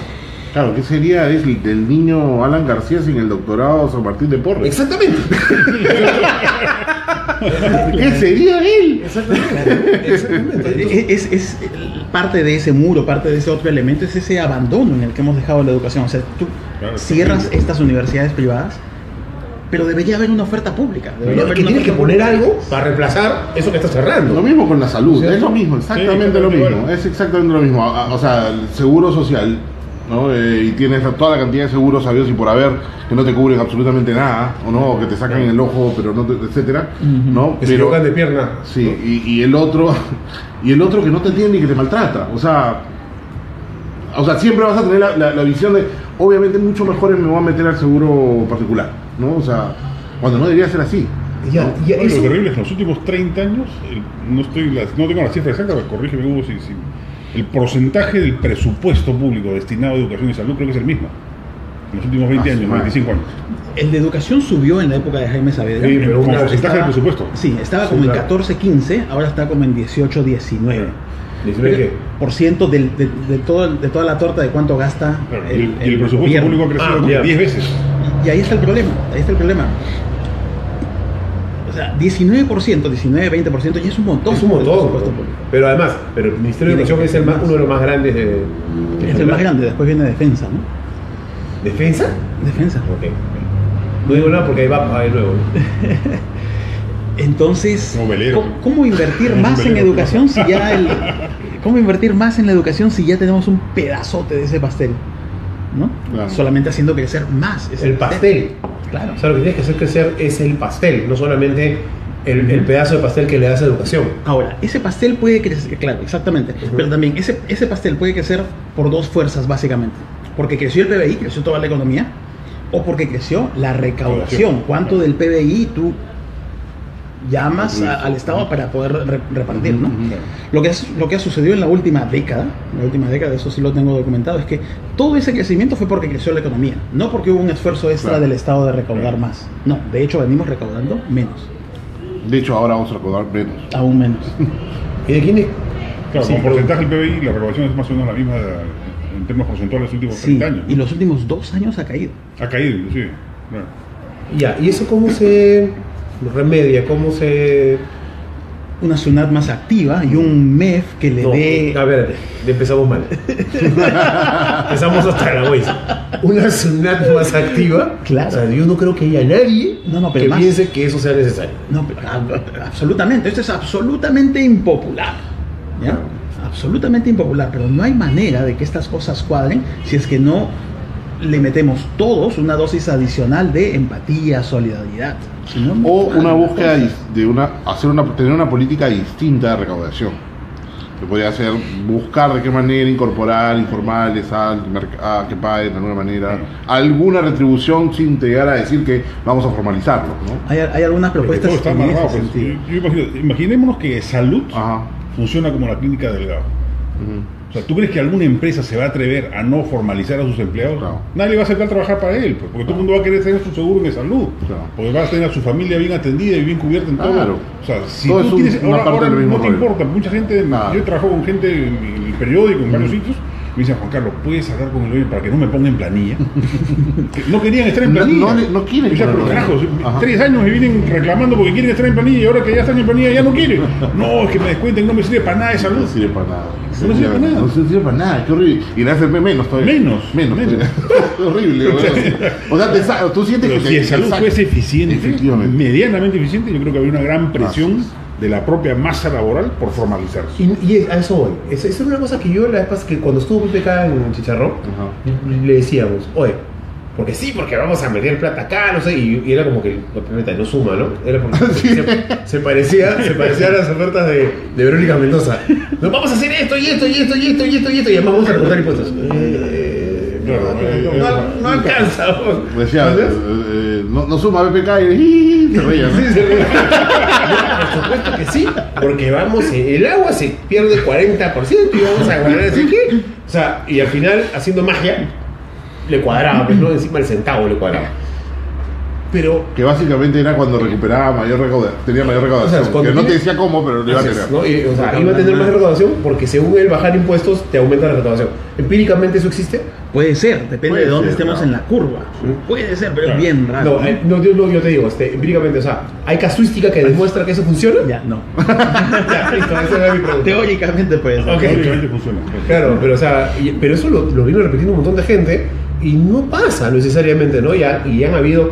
Claro, ¿qué sería del niño Alan García sin el doctorado San Martín de Porres? Exactamente. ¿Qué sería él? Exactamente. Es parte de ese muro, parte de ese otro elemento, es ese abandono en el que hemos dejado la educación. O sea, tú cierras estas universidades privadas, pero debería haber una oferta pública. Tienes que poner algo para reemplazar eso que estás cerrando. Lo mismo con la salud, ¿cierto? es lo mismo, exactamente lo mismo. Es exactamente lo mismo. O sea, el seguro social, ¿no? Y tienes toda la cantidad de seguros sabidos y por haber que no te cubren absolutamente nada, o no, que te sacan el ojo, pero no te, etcétera, ¿no? Que se equivocan de pierna. Sí, ¿no? y el otro que no te entiende y que te maltrata. O sea, siempre vas a tener la visión de, obviamente mucho mejor me voy a meter al seguro particular, ¿no? O sea, cuando no debería ser así. Ya, ¿no? ya, Lo terrible es que en los últimos 30 años, no tengo la cifra exacta, pero corrígeme Hugo, si el porcentaje del presupuesto público destinado a educación y salud creo que es el mismo. En los últimos 20 años, 25 años. El de educación subió en la época de Jaime Saavedra. Sí, pero con porcentaje del presupuesto. Sí, estaba como en 14-15, ahora está como en 18-19. ¿19 qué? Por ciento de toda la torta de cuánto gasta Claro, y el presupuesto gobierno. público ha crecido 10 veces. Y ahí está el problema. O sea, 19%, 19-20% ya es un montón. Es un montón. presupuesto público. Pero además, el Ministerio de Educación es uno de los más grandes de Es el más grande, después viene defensa, ¿no? ¿Defensa? Defensa. Ok. No digo nada porque ahí va de nuevo. Entonces, Como velero. ¿cómo invertir más en velero. educación si ya ¿cómo invertir más en la educación si ya tenemos un pedazote de ese pastel? ¿No? Claro. Solamente haciendo crecer más ese El pastel. Claro. O sea, lo que tienes que hacer crecer es el pastel, no solamente el pedazo de pastel que le das a educación. Ahora, ese pastel puede crecer, claro, exactamente, pero también ese pastel puede crecer por dos fuerzas básicamente, porque creció el PBI, creció toda la economía, o porque creció la recaudación. ¿Cuánto del PBI tú llamas al Estado para poder repartir, ¿no? Lo que ha sucedido en la última década, eso sí lo tengo documentado, es que todo ese crecimiento fue porque creció la economía, no porque hubo un esfuerzo extra del Estado de recaudar más. No, de hecho venimos recaudando menos. De hecho, ahora vamos a recordar menos. Aún menos. ¿Y de quién es? Claro, Sí, como porcentaje del PBI, la recaudación es más o menos la misma en términos porcentuales los últimos 30 años. Y los últimos 2 años ha caído. Ha caído, inclusive. Claro. Ya, ¿y eso cómo se remedia? ¿Cómo se...? Una SUNAT más activa y un MEF que le dé... A ver, empezamos mal. Empezamos hasta la huesa. Una SUNAT más activa. Claro. O sea, yo no creo que haya nadie pero que más. piense que eso sea necesario. No, pero, absolutamente. Esto es absolutamente impopular. ¿Ya? Absolutamente impopular. Pero no hay manera de que estas cosas cuadren si es que no le metemos todos una dosis adicional de empatía, solidaridad. Si no, no O cuadran una las búsqueda cosas. tener una política distinta de recaudación. que podría ser buscar de qué manera incorporar informales a que paguen de alguna manera alguna retribución sin llegar a decir que vamos a formalizarlo, ¿no? Hay algunas propuestas todo está en amarrado, ese pues. sentido. Imaginémonos que salud Ajá. funciona como la clínica Delgado. Ujú. O sea, ¿tú crees que alguna empresa se va a atrever a no formalizar a sus empleados? Claro. Nadie va a aceptar trabajar para él, pues, porque todo el mundo va a querer tener su seguro de salud, Claro. porque va a tener a su familia bien atendida y bien cubierta en todo. Claro. O sea, si Todo es tú tienes, una parte ahora del mismo no te rollo. importa, mucha gente, Claro. yo he trabajado con gente en el periódico, en varios sitios, me dicen, Juan Carlos, ¿puedes hablar con el dueño para que no me ponga en planilla? Que no querían estar en planilla. No quieren. O sea, pero carajo, Ajá. 3 años me vienen reclamando porque quieren estar en planilla y ahora que ya están en planilla ya no quieren. No, es que me descuenten, no me sirve para nada de salud. No sirve para nada. No sirve para nada. No sirve para nada, qué horrible. Y la AFP menos todavía. Menos. Horrible, weón. O sea, tú sientes Pero que si el salud exacto. fuese eficiente, Efectivamente. medianamente eficiente, yo creo que habría una gran presión de la propia masa laboral por formalizarse. Y a eso voy. Esa es una cosa que yo la vez pasada, que cuando estuvo PPK en Chicharrón, le decíamos, oye, porque vamos a meter plata acá, no sé, y era como que, obviamente no suma, ¿no? Era porque se parecía a las ofertas de Verónica Mendoza. Nos vamos a hacer esto y esto y esto y esto y esto y esto, y además vamos a recortar impuestos. No alcanza. Decía, no suma BPK y se reía. ¿no? Sí, se ríe. Por supuesto que sí, porque el agua se pierde 40% y vamos a ganar ese qué. O sea, y al final, haciendo magia, le cuadraba, pues no encima el centavo le cuadraba. Pero Que básicamente era cuando recuperaba tenía mayor recaudación. O sea, cuando que no te tiene- decía cómo, pero lo iba a tener. ¿no? O sea, iba a tener más recaudación porque según él bajar impuestos te aumenta la recaudación. Empíricamente eso existe. Puede ser, depende Puede de dónde ser, estemos claro. en la curva. Puede ser, pero Claro. es bien raro. No, yo te digo, empíricamente, o sea, ¿hay casuística que demuestra que eso funciona? Ya, no. Ya, listo, esa era mi pregunta. Teóricamente puede ser. Ok. Teóricamente funciona. Claro, pero o sea, pero eso lo vino repitiendo un montón de gente y no pasa necesariamente, ¿no? Y han habido,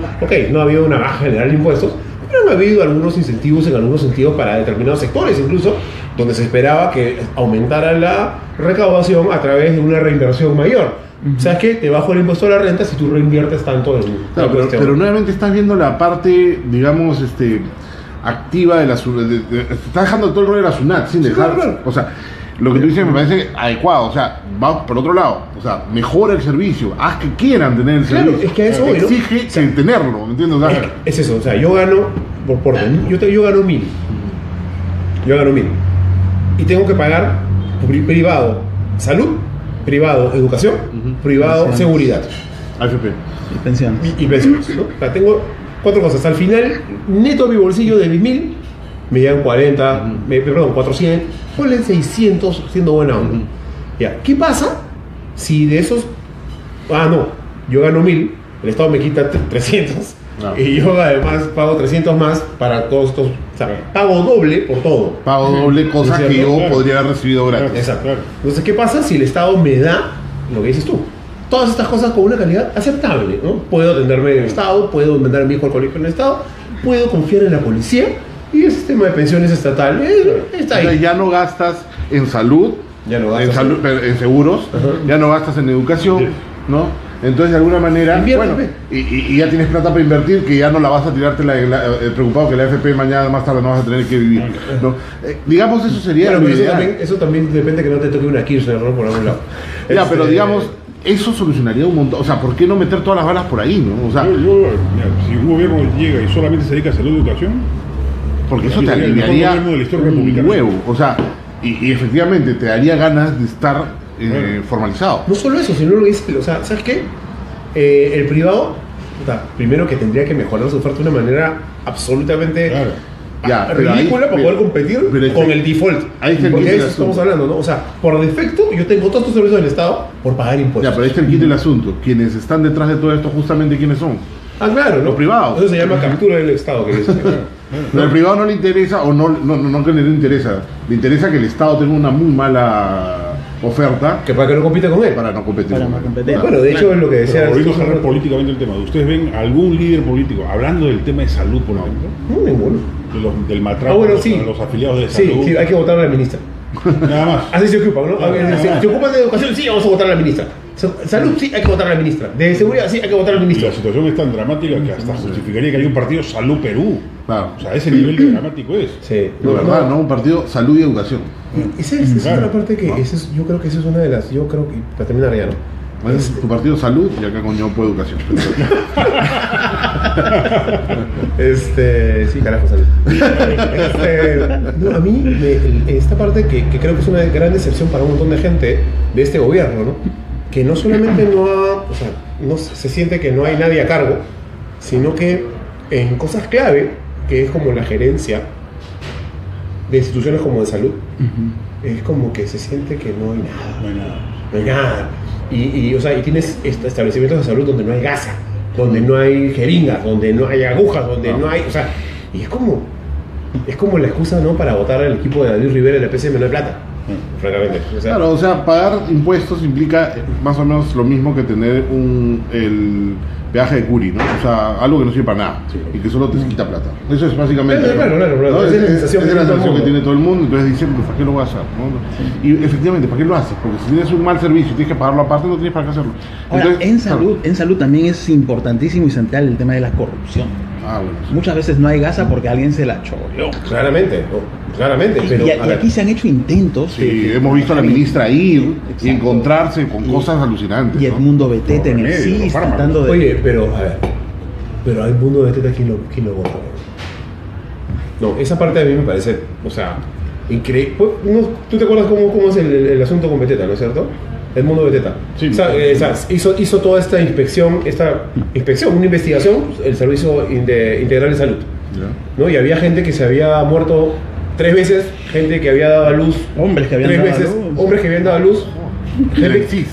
no ha habido una baja general de impuestos, pero han habido algunos incentivos en algunos sentidos para determinados sectores, incluso donde se esperaba que aumentara la recaudación a través de una reinversión mayor. ¿Sabes qué? Te bajo el impuesto a la renta si tú reinviertes tanto en la Claro, cuestión. pero nuevamente estás viendo la parte, digamos, activa de la SUNAT. Estás dejando todo el rol de la SUNAT sin Sí, dejar. claro. O sea, lo que tú dices me parece adecuado. O sea, va por otro lado. O sea, mejora el servicio. Haz que quieran tener el Claro, servicio. es que a eso voy, ¿no? Exige tenerlo, ¿me entiendes? O sea, Es eso, o sea, yo gano yo gano 1.000. Yo gano 1.000. Y tengo que pagar privado salud, privado educación, privado Pensiones. seguridad AFP. Y pensiones. y pensiones, ¿no? O sea, tengo 4 cosas. Al final, neto a mi bolsillo de 10.000, me llegan 40, perdón, 400, ponle 600 siendo buena onda. Ya, ¿qué pasa si de esos, yo gano 1.000, el Estado me quita 300 Claro. y yo además pago 300 más para todos estos, o sea, pago doble por todo. Pago doble, cosa ¿No es que cierto? yo Claro. podría haber recibido gratis. Exacto. Claro. Entonces, ¿qué pasa si el Estado me da lo que dices tú? Todas estas cosas con una calidad aceptable, ¿no? Puedo atenderme en el Estado, puedo mandar a mi hijo al colegio en el Estado, puedo confiar en la policía y el sistema de pensiones estatal está O sea, ahí. ya no gastas en salud, Ya no gastas en seguros, Ajá. ya no gastas en educación, Sí. ¿no? Entonces, de alguna manera, Invierte, bueno, y ya tienes plata para invertir, que ya no la vas a tirarte preocupado que la AFP mañana más tarde no vas a tener que vivir, ¿no? Digamos, eso sería Claro, lo pero ideal. eso también depende que no te toque una Kirchner, ¿no? Por algún lado. Ya, pero Este, digamos, eso solucionaría un montón. O sea, ¿por qué no meter todas las balas por ahí, no? O sea, Mira, si un gobierno llega y solamente se dedica a salud y educación, porque eso sí, te sería el mejor aliviaría gobierno de la historia un republicana. huevo. O sea, y efectivamente te daría ganas de estar formalizado. No solo eso, sino lo que dice, o sea, ¿sabes qué? El privado, primero que tendría que mejorar su oferta de una manera absolutamente claro. Ya, pero ridícula ahí- para poder competir pero con ahí- el default. ahí está el Porque quid de del eso estamos asunto. hablando, ¿no? O sea, por defecto yo tengo todos estos servicios del Estado por pagar impuestos. Ya, pero ahí está el kit del asunto. Quienes están detrás de todo esto, justamente, ¿quiénes son? Claro, ¿no? Los privados. Eso se llama captura del Estado, que dice. Pero al privado no le interesa, o no que le interesa, le interesa que el Estado tenga una muy mala oferta Que para que no compita con él. para no competir. Para con no él. competir. Bueno, de hecho es lo que decía. Pero ahorita cerrar políticamente el tema. ¿Ustedes ven algún líder político hablando del tema de salud, por ejemplo? No, ninguno. Del maltrato Bueno, a sí. los afiliados de Sí, salud? sí, hay que votar a la ministra. Nada más. Así se ocupan, ¿no? Claro, A ver, nada si más. se ocupan de educación, sí, vamos a votar a la ministra. Salud, sí, hay que votar a la ministra. De seguridad, sí, hay que votar al Y ministro. la situación es tan dramática que hasta justificaría que hay un partido Salud Perú. Claro. O sea, ese nivel de dramático es. Sí, No, verdad, ¿no? Un partido salud y educación. Y esa es Claro. otra parte que yo creo que esa es una de las. Yo creo que. Para terminar ya, ¿no? Bueno, tu partido salud y acá con Ñopo educación. Sí, carajo, salud. No, a mí, esta parte que creo que es una gran decepción para un montón de gente de este gobierno, ¿no? Que no solamente no se siente que no hay nadie a cargo, sino que en cosas clave, que es como la gerencia de instituciones como de salud, es como que se siente que no hay nada. No hay nada. No hay nada. Y tienes establecimientos de salud donde no hay gasa, donde no hay jeringas, donde no hay agujas, donde no hay. Y es como la excusa, ¿no?, para votar al equipo de David Rivera en la PCM, no hay plata. Francamente. Claro, o sea, pagar impuestos implica más o menos lo mismo que tener el peaje de Curi, ¿no? O sea, algo que no sirve para nada y que solo te quita plata. Eso es básicamente. Claro. ¿no? Esa es la sensación que tiene todo el mundo. Entonces dicen, pues, ¿para qué lo vas a hacer? ¿no? Y efectivamente, ¿para qué lo haces? Porque si tienes un mal servicio y tienes que pagarlo aparte, no tienes para qué hacerlo. Ahora, Entonces, en salud también es importantísimo y central el tema de la corrupción. bueno. Muchas veces no hay gasa porque alguien se la choreó. Claramente. Pero. Y aquí se han hecho intentos. Sí, hemos visto a la ministra ir y encontrarse con cosas alucinantes. Y Edmundo Beteta en el Los remedios, CIS los fármacos. tratando de. Oye, pero al mundo de Teta, ¿quién lo vota? No, esa parte a mí me parece, increíble. ¿Tú te acuerdas cómo es el asunto con Beteta, no es cierto? El mundo de Teta. Sí. Hizo toda esta inspección, una investigación, el Servicio Integral de Salud. ¿Ya? ¿No? Y había gente que se había muerto 3 veces, gente que había dado a luz Hombres que habían 3 dado a veces, luz. hombres que habían dado a luz. El CIS.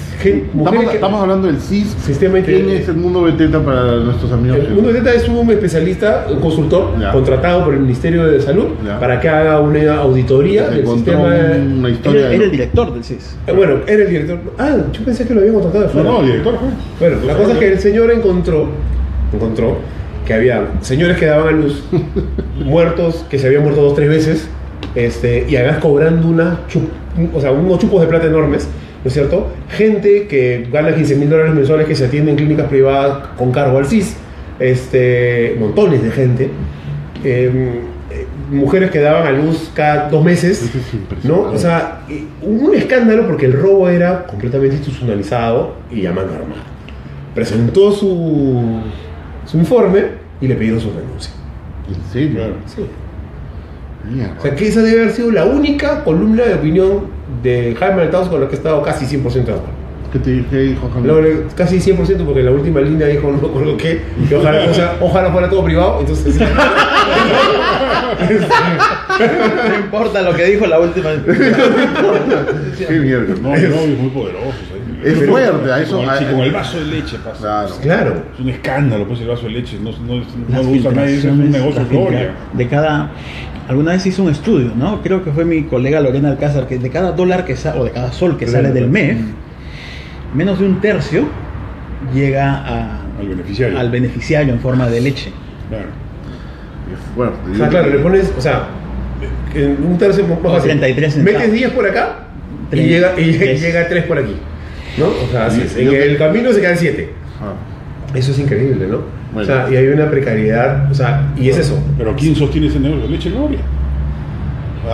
Mujeres que- Estamos hablando del CIS. Sistema ¿Quién Integral. es el mundo Beteta para nuestros amigos? El mundo de Teta es un especialista, un consultor Ya. contratado por el Ministerio de Salud Ya. para que haga una auditoría Se del encontró sistema. una historia Era de- el director del CIS. Bueno, era el director. Yo pensé que lo habían contratado de fuera. No, director, Bueno, la cosa es que el señor encontró que había señores que daban a luz, muertos, que se habían muerto 2 o 3 veces, y además cobrando unos chupos de plata enormes, ¿no es cierto? Gente que gana $15,000 mensuales que se atiende en clínicas privadas con cargo al CIS, montones de gente, mujeres que daban a luz cada 2 meses, Eso es impresionante. ¿no? O sea, un escándalo porque el robo era completamente institucionalizado y a mano armada. Presentó su informe y le pidieron su renuncia. ¿En serio? Claro. Sí. Mierda. O sea, que esa debe haber sido la única columna de opinión de Jaime Althaus con la que he estado casi 100% de acuerdo. ¿Qué dijo Jaime? Casi 100% porque en la última línea dijo, no me acuerdo qué, que ojalá fuera todo privado, entonces... No importa lo que dijo la última. Qué mierda. No, es muy poderoso. Es fuerte, a eso. Sí, con el vaso de leche pasa. Claro. Claro. Es un escándalo, pues, el vaso de leche. No Las lo usa nadie, eso es un filtraciones, negocio las gloria. de cada. Alguna vez hice un estudio, ¿no? Creo que fue mi colega Lorena Alcázar, que de cada dólar que o de cada sol que sale del MEF, menos de un tercio llega Al beneficiario. en forma de leche. Claro. Es fuerte. O sea, claro, le pones, en un tercio más fácil. 33 centavos. Metes 10 por acá y 30, llega 3 por aquí. ¿No? O sea, así es. En Yo te- el camino se quedan 7. Ah, Eso es increíble, ¿no? Bueno. O sea, y hay una precariedad, y es eso. Pero ¿quién sostiene ese negocio? Leche Gloria.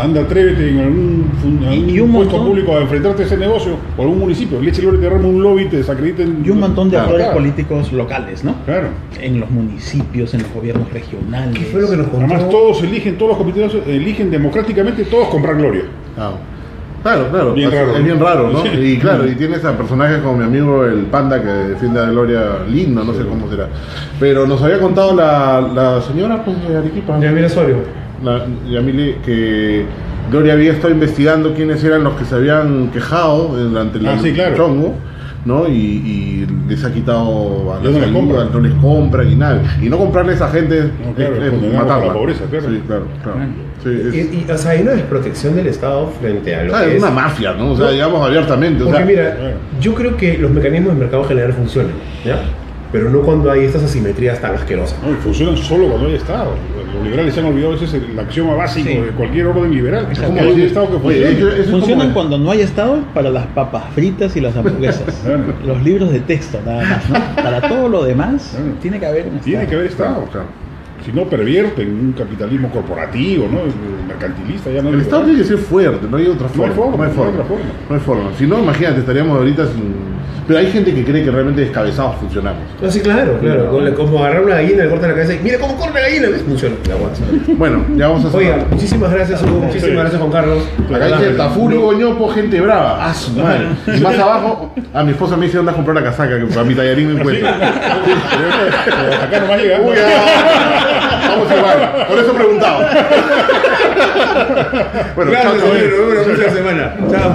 Anda, atrévete en algún Y un puesto montón- público a enfrentarte a ese negocio o algún municipio. Leche Gloria te arma un lobby, te desacrediten. Y un montón de Claro, actores claro. políticos locales, ¿no? Claro. En los municipios, en los gobiernos regionales. ¿Qué fue lo que nos contó? Además, todos los comités eligen democráticamente, todos comprar Gloria. Claro. Bien Es raro, bien ¿no? raro, ¿no? Sí. Y claro, y tienes a personajes como mi amigo el Panda que defiende a Gloria lindo, no sé cómo será. Pero nos había contado la señora pues, de Arequipa, Yamila Osorio. Yamile, que Gloria había estado investigando quiénes eran los que se habían quejado durante el sí, claro. chongo, ¿no? Y les ha quitado a Ya no les compran. no les compran y nada. Y no comprarle a esa gente No, claro, es condenarlos matarla. por la pobreza, claro. Sí, claro. Sí, es, O sea, hay una desprotección del Estado frente a lo que es es. una mafia, ¿no? O sea, No. digamos abiertamente. O Porque sea, mira, claro. yo creo que los mecanismos del mercado general funcionan, ¿ya? pero no cuando hay estas asimetrías tan asquerosas. No, y funcionan solo cuando hay Estado. Los liberales se han olvidado, ese es el axioma básico de cualquier orden liberal. Es como hay un Estado que funciona. Funcionan cuando no hay Estado para las papas fritas y las hamburguesas. Los libros de texto, nada más, ¿no? Para todo lo demás, tiene que haber un Estado. Tiene que haber Estado, claro. Si no, pervierten un capitalismo corporativo, ¿no? Mercantilista, ya no. El Estado tiene que ser fuerte, no hay otra forma. No hay forma. Si no, imagínate, estaríamos ahorita sin. Pero hay gente que cree que realmente descabezados funcionamos. No, sí, claro. Como agarrar una gallina, le cortan la cabeza y mira cómo corre la gallina, ¿ves? Funciona. Bueno, ya vamos a hacer. Oiga, muchísimas gracias, Hugo. Muchísimas gracias, Juan Carlos. Acá dice Tafuro, Ñopo, gente brava. Ah, su madre. Y más abajo, mi esposa me dice dónde a comprar la casaca, que para mi tallarín me encuentro. Acá nomás llega. Vamos igual, por eso preguntaba. Bueno, gracias, nos vemos la próxima semana. Chao.